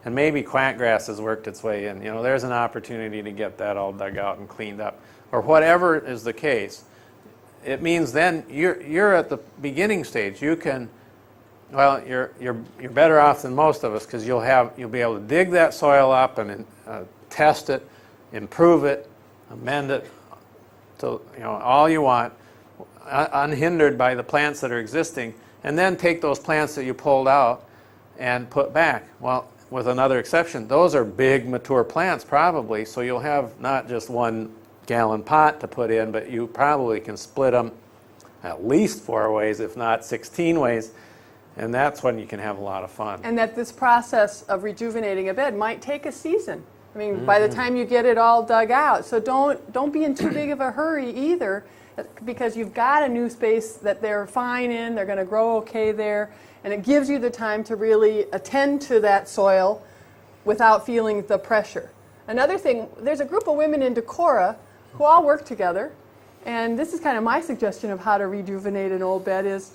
and maybe quackgrass has worked its way in. There's an opportunity to get that all dug out and cleaned up, or whatever is the case. It means then you're at the beginning stage. You can, you're better off than most of us because you'll be able to dig that soil up and test it, improve it, amend it, to all you want, unhindered by the plants that are existing, and then take those plants that you pulled out and put back. Well, with another exception, those are big mature plants probably, so you'll have not just 1 gallon pot to put in, but you probably can split them at least 4 ways, if not 16 ways, and that's when you can have a lot of fun. And that this process of rejuvenating a bed might take a season. I mean, by the time you get it all dug out. So don't be in too big of a hurry either, because you've got a new space that they're fine in, they're going to grow okay there, and it gives you the time to really attend to that soil without feeling the pressure. Another thing, there's a group of women in Decorah who all work together, and this is kind of my suggestion of how to rejuvenate an old bed is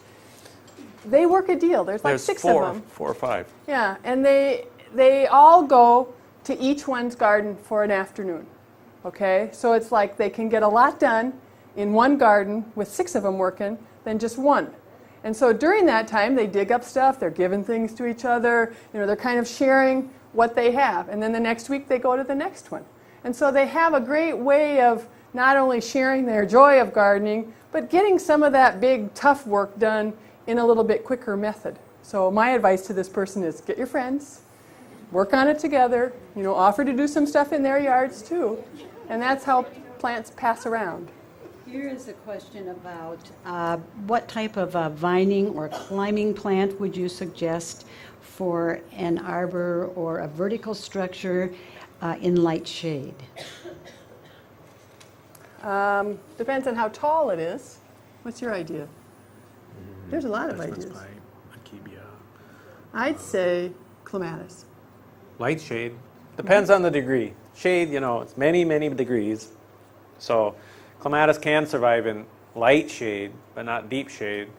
they work a deal. There's like 6 of them. 4 or 5. Yeah, and they all go to each one's garden for an afternoon, okay? So it's like they can get a lot done in one garden with 6 of them working than just one. And so during that time, they dig up stuff, they're giving things to each other, they're kind of sharing what they have. And then the next week, they go to the next one. And so they have a great way of not only sharing their joy of gardening, but getting some of that big, tough work done in a little bit quicker method. So my advice to this person is get your friends, work on it together, offer to do some stuff in their yards too. And that's how plants pass around. Here is a question about what type of vining or climbing plant would you suggest for an arbor or a vertical structure in light shade? Depends on how tall it is. What's your idea? There's a lot of ideas. I'd say clematis. Light shade. Depends on the degree. Shade, it's many, many degrees. So clematis can survive in light shade, but not deep shade.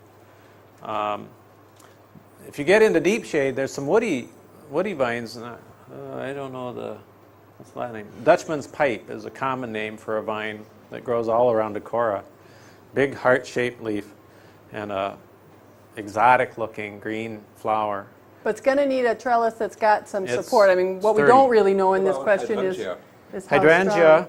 If you get into deep shade, there's some woody vines. I don't know what's that name? Dutchman's pipe is a common name for a vine that grows all around Decorah. Big heart-shaped leaf and a exotic-looking green flower. But it's going to need a trellis that's got some It's support. I mean, what we sturdy. don't really know in this question is how Hydrangea. strong.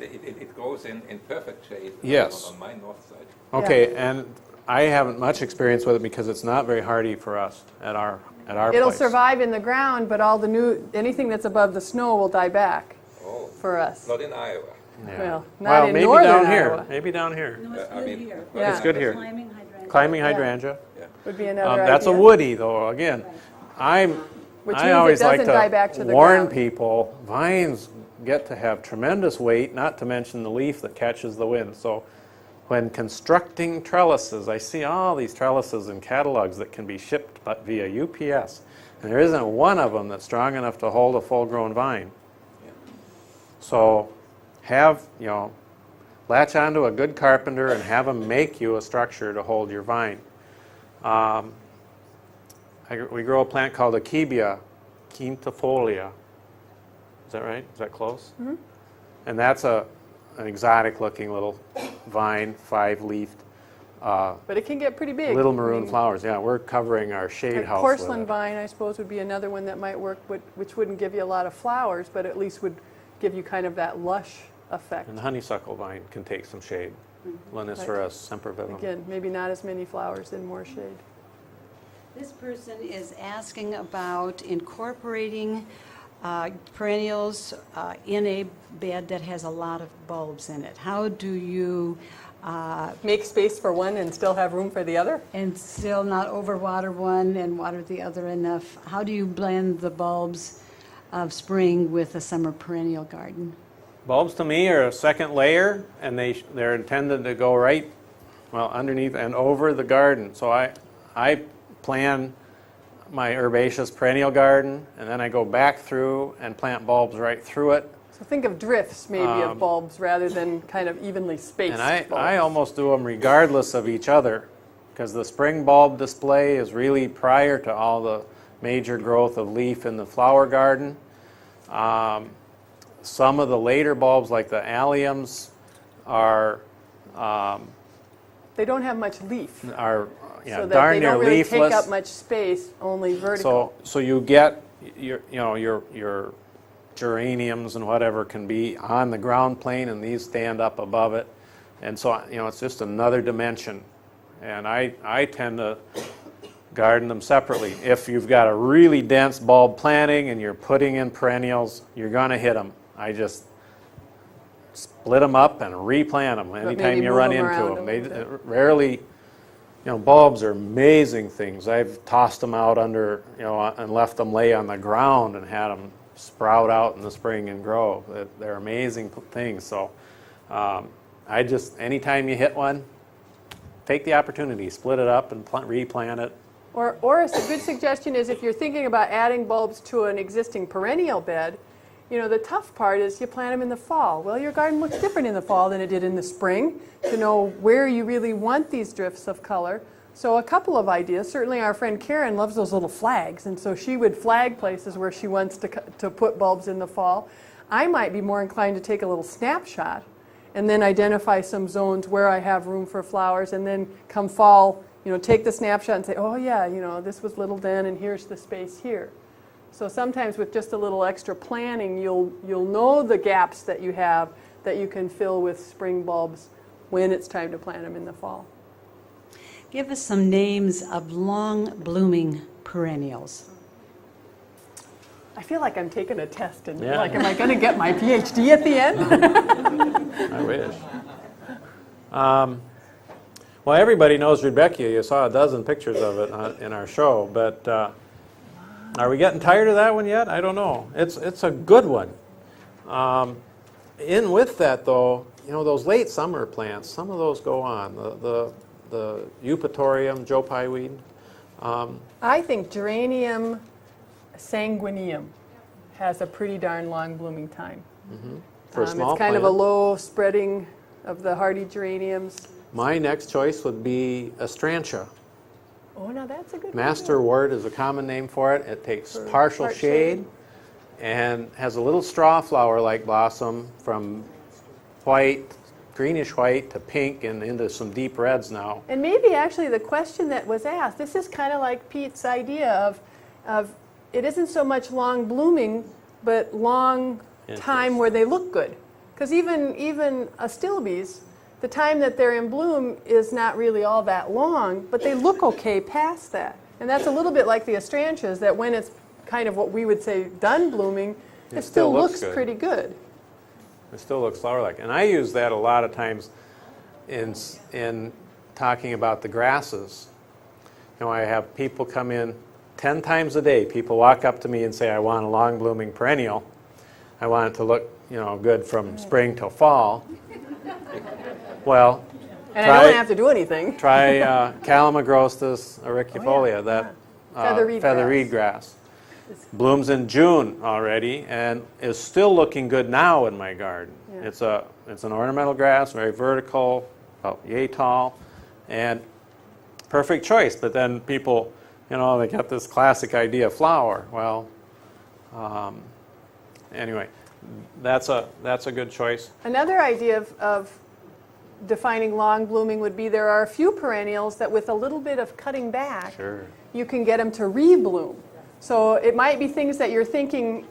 It grows in perfect shade. Yes. On my north side. Okay, and I haven't much experience with it because it's not very hardy for us at our It'll place. survive in the ground, but all anything that's above the snow will die back Oh, for us. not in Iowa. Yeah. Well, not in maybe northern down Iowa. here. Maybe down here. No, it's I good mean, here. Yeah. It's good here. Climbing hydrangea. Climbing Yeah. hydrangea. Would be another That's a idea. woody, though. Again, Which I means always it like doesn't die back to to the warn ground. people, vines get to have tremendous weight, not to mention the leaf that catches the wind. So when constructing trellises, I see all these trellises in catalogs that can be shipped via UPS, and there isn't one of them that's strong enough to hold a full-grown vine. So latch onto a good carpenter and have them make you a structure to hold your vine. We grow a plant called Akebia quintifolia. Is that right? Is that close? Mm-hmm. And that's an exotic-looking little vine, 5-leafed, But it can get pretty big. little I maroon mean, flowers. Yeah, we're covering our shade like house porcelain with it. vine, I suppose, would be another one that might work, which wouldn't give you a lot of flowers, but at least would give you kind of that lush effect. And the honeysuckle vine can take some shade. Liniferus sempervivum. Again, maybe not as many flowers and more shade. This person is asking about incorporating perennials in a bed that has a lot of bulbs in it. How do you, Make space for one and still have room for the other? and still not overwater one and water the other enough? How do you blend the bulbs of spring with a summer perennial garden? Bulbs to me are a second layer, and they're intended to go right, underneath and over the garden. So I plan my herbaceous perennial garden, and then I go back through and plant bulbs right through it. So think of drifts maybe of bulbs rather than kind of evenly spaced And I bulbs. almost do them regardless of each other, because the spring bulb display is really prior to all the major growth of leaf in the flower garden. Some of the later bulbs, like the alliums, are They don't have much leaf, so so that darn they near don't really leafless. take up much space, only vertical. So you get your geraniums and whatever can be on the ground plane, and these stand up above it, and so it's just another dimension. And I tend to garden them separately. If you've got a really dense bulb planting and you're putting in perennials, you're going to hit them. I just split them up and replant them anytime maybe you move run them into around them. a They little bit. rarely. Bulbs are amazing things. I've tossed them out under, and left them lay on the ground and had them sprout out in the spring and grow. They're amazing things. So anytime you hit one, take the opportunity, split it up and replant it. Or a good suggestion is if you're thinking about adding bulbs to an existing perennial bed, the tough part is you plant them in the fall. Well, your garden looks different in the fall than it did in the spring to know where you really want these drifts of color. So a couple of ideas. Certainly our friend Karen loves those little flags, and so she would flag places where she wants to put bulbs in the fall. I might be more inclined to take a little snapshot and then identify some zones where I have room for flowers, and then come fall, take the snapshot and say, oh yeah, this was little den and here's the space here. So sometimes with just a little extra planning, you'll know the gaps that you have that you can fill with spring bulbs when it's time to plant them in the fall. Give us some names of long-blooming perennials. I feel like I'm taking a test and Yeah. like, am I going to get my PhD at the end? I wish. Well, everybody knows Rudbeckia. You saw a dozen pictures of it in our show, but are we getting tired of that one yet? I don't know. It's a good one. In with that, though, those late summer plants, some of those go on. The Eupatorium, Joe Pye weed. I think Geranium sanguineum has a pretty darn long blooming time. For a small it's kind of a plant. low spreading of the hardy geraniums. My next choice would be Astrantia. Oh, now that's a good Masterwort is a common name for it. It takes For partial part shade shade. and has a little straw flower-like blossom from white, greenish white to pink and into some deep reds now. And maybe actually the question that was asked, this is kind of like Pete's idea of it isn't so much long blooming, but long time where they look good. Because even astilbes, the time that they're in bloom is not really all that long, but they look okay past that. And that's a little bit like the astrantias, that when it's kind of what we would say done blooming, it still looks good. pretty good. It still looks flower-like. And I use that a lot of times in talking about the grasses. I have people come in 10 times a day. People walk up to me and say, I want a long-blooming perennial. I want it to look, good from spring till fall. Well, And I don't have to do anything. try Calamagrostis auricufolia, that Feather-reed grass. Blooms in June already and is still looking good now in my garden. Yeah. It's an ornamental grass, very vertical, about yay tall, and perfect choice. But then people, they got this classic idea of flower. Well, anyway, that's a good choice. Another idea of defining long blooming would be there are a few perennials that with a little bit of cutting back, Sure. you can get them to rebloom. So it might be things that you're thinking,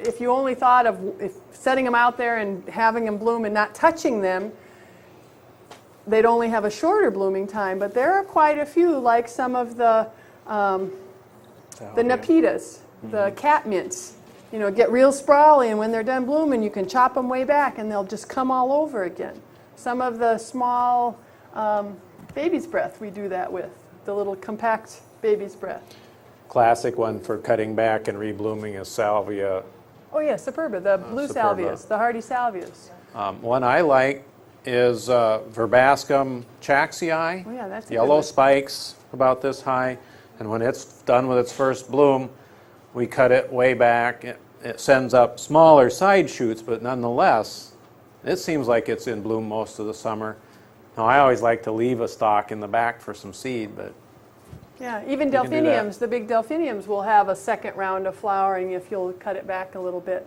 if you only thought of setting them out there and having them bloom and not touching them, they'd only have a shorter blooming time. But there are quite a few, like some of the Nepitas, the cat mints. Get real sprawly, and when they're done blooming, you can chop them way back, and they'll just come all over again. Some of the small baby's breath we do that with, the little compact baby's breath. Classic one for cutting back and reblooming is salvia. Oh yeah, Superba, the blue Superba. salvias, the hardy salvias. One I like is Verbascum chaxii. Oh yeah, that's a good Yellow one. spikes about this high, and when it's done with its first bloom, we cut it way back. It sends up smaller side shoots, but nonetheless, it seems like it's in bloom most of the summer. Now, I always like to leave a stalk in the back for some seed, but Yeah, even can do that. delphiniums, the big delphiniums will have a second round of flowering if you'll cut it back a little bit.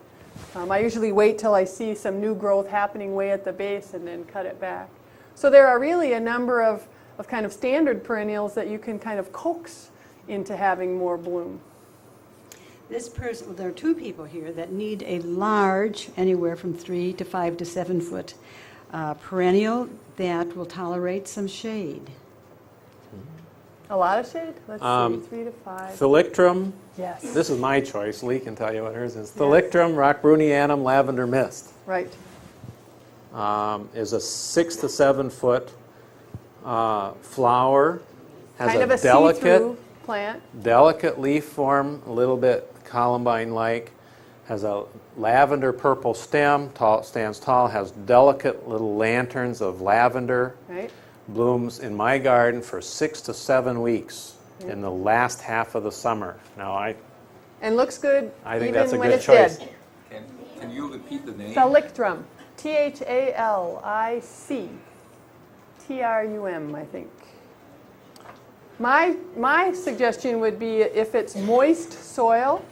I usually wait till I see some new growth happening way at the base and then cut it back. So there are really a number of kind of standard perennials that you can kind of coax into having more bloom. There are two people here that need a large, anywhere from 3 to 5 to 7 foot perennial that will tolerate some shade. A lot of shade? Let's see, 3 to 5. Thalictrum, Yes. this is my choice. Lee can tell you what hers is. Thalictrum rockbrunianum lavender mist Right. is a 6 to 7 foot flower. Has Kind of a delicate see-through plant. delicate leaf form, a little bit columbine-like, has a lavender purple stem, stands tall, has delicate little lanterns of lavender, Right. blooms in my garden for 6 to 7 weeks in the last half of the summer. Now, And looks good I think even that's a when good it's choice. dead. Can you repeat the name? Thalictrum. Thalictrum, I think. My suggestion would be if it's moist soil,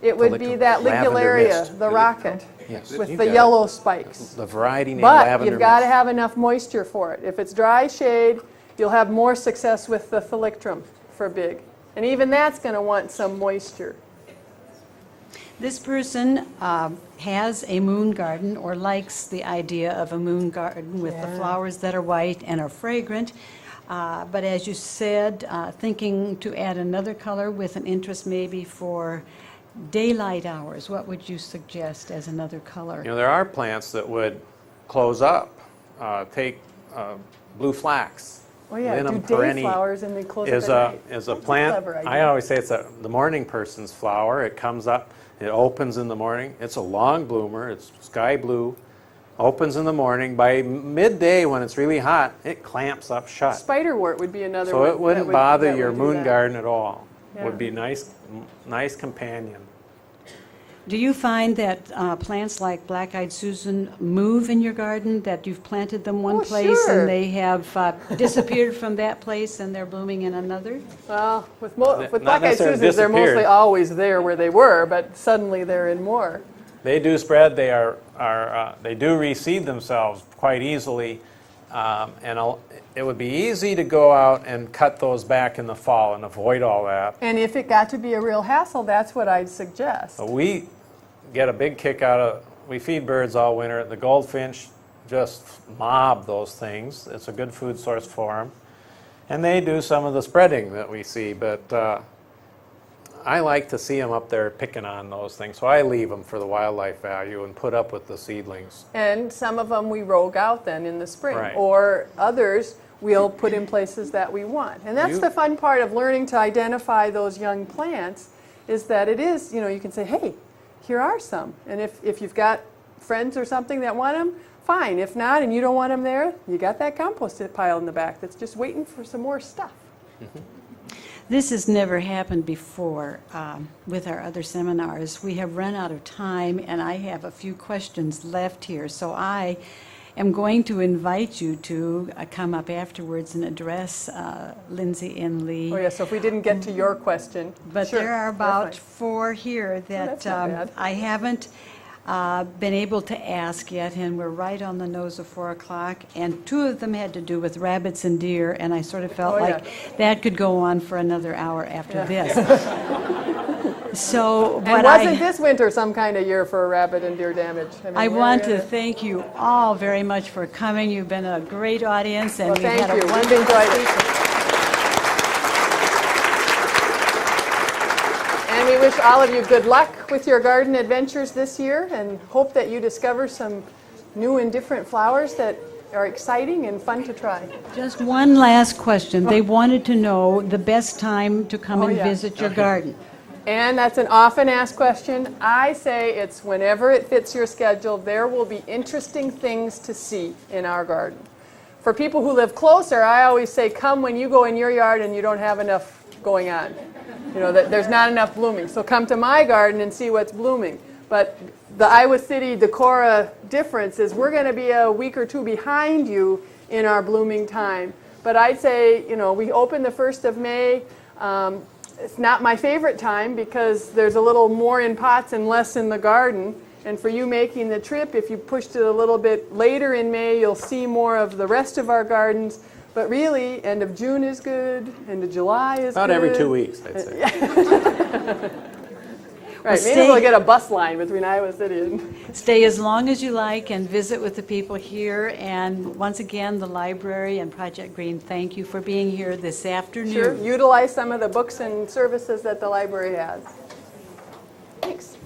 it would be Thalictrum. that Lavender ligularia, mist. the rocket, Yes, with you the got it. yellow spikes. The variety named But lavender you've got to mist. have enough moisture for it. If it's dry shade you'll have more success with the thalictrum for big. And even that's going to want some moisture. This person has a moon garden or likes the idea of a moon garden with the flowers that are white and are fragrant. But as you said, thinking to add another color with an interest maybe for daylight hours. What would you suggest as another color? You know, there are plants that would close up. Take blue flax. Oh yeah, Linum do day perenni flowers and then close is up at a night. is a That's plant. clever idea. I always say it's the morning person's flower. It comes up, it opens in the morning. It's a long bloomer. It's sky blue. Opens in the morning. By midday, when it's really hot, it clamps up shut. Spiderwort would be another So one. it wouldn't that bother would your do moon that. garden at all. Yeah. Would be nice companion. Do you find that plants like Black-Eyed Susan move in your garden, that you've planted them one Oh, place sure. and they have disappeared from that place and they're blooming in another? Well, with Not Black-Eyed necessarily Susans, they're mostly disappeared. always there where they were, but suddenly they're in more. They do spread. They they do reseed themselves quite easily, it would be easy to go out and cut those back in the fall and avoid all that. And if it got to be a real hassle, that's what I'd suggest. But we get a big kick out of. We feed birds all winter. The goldfinch just mob those things. It's a good food source for them, and they do some of the spreading that we see. But I like to see them up there picking on those things, so I leave them for the wildlife value and put up with the seedlings. And some of them we rogue out then in the spring, Right. or others we'll put in places that we want. And that's the fun part of learning to identify those young plants, is that it is, you can say, hey, here are some. And if you've got friends or something that want them, fine. If not, and you don't want them there, you got that compost pile in the back that's just waiting for some more stuff. This has never happened before with our other seminars. We have run out of time, and I have a few questions left here. So I am going to invite you to come up afterwards and address Lindsay and Lee. Oh yeah, so if we didn't get to your question. But sure, there are that's about fine. 4 here that that's not bad. I haven't been able to ask yet, and we're right on the nose of 4 o'clock. And 2 of them had to do with rabbits and deer, and I sort of felt Oh, yeah. like that could go on for another hour after this. So, And but wasn't this winter some kind of year for rabbit and deer damage? mean, I we're want to gonna- thank you all very much for coming. You've been a great audience, and Well, we've thank had a you. We've wonderful enjoyed it. And we wish all of you good luck with your garden adventures this year, and hope that you discover some new and different flowers that are exciting and fun to try. Just one last question. They wanted to know the best time to come Oh, and yeah. visit your garden. And that's an often asked question. I say it's whenever it fits your schedule. There will be interesting things to see in our garden. For people who live closer, I always say come when you go in your yard and you don't have enough going on. That there's not enough blooming. So come to my garden and see what's blooming. But the Iowa City Decorah difference is we're going to be a week or 2 behind you in our blooming time. But I'd say, we open the 1st of May. It's not my favorite time because there's a little more in pots and less in the garden. And for you making the trip, if you pushed it a little bit later in May, you'll see more of the rest of our gardens. But really, end of June is good, end of July is About good. every 2 weeks, I'd say. Right, maybe stay- we'll get a bus line between Iowa City and... Stay as long as you like and visit with the people here. And once again, the library and Project Green, thank you for being here this afternoon. Sure, utilize some of the books and services that the library has. Thanks.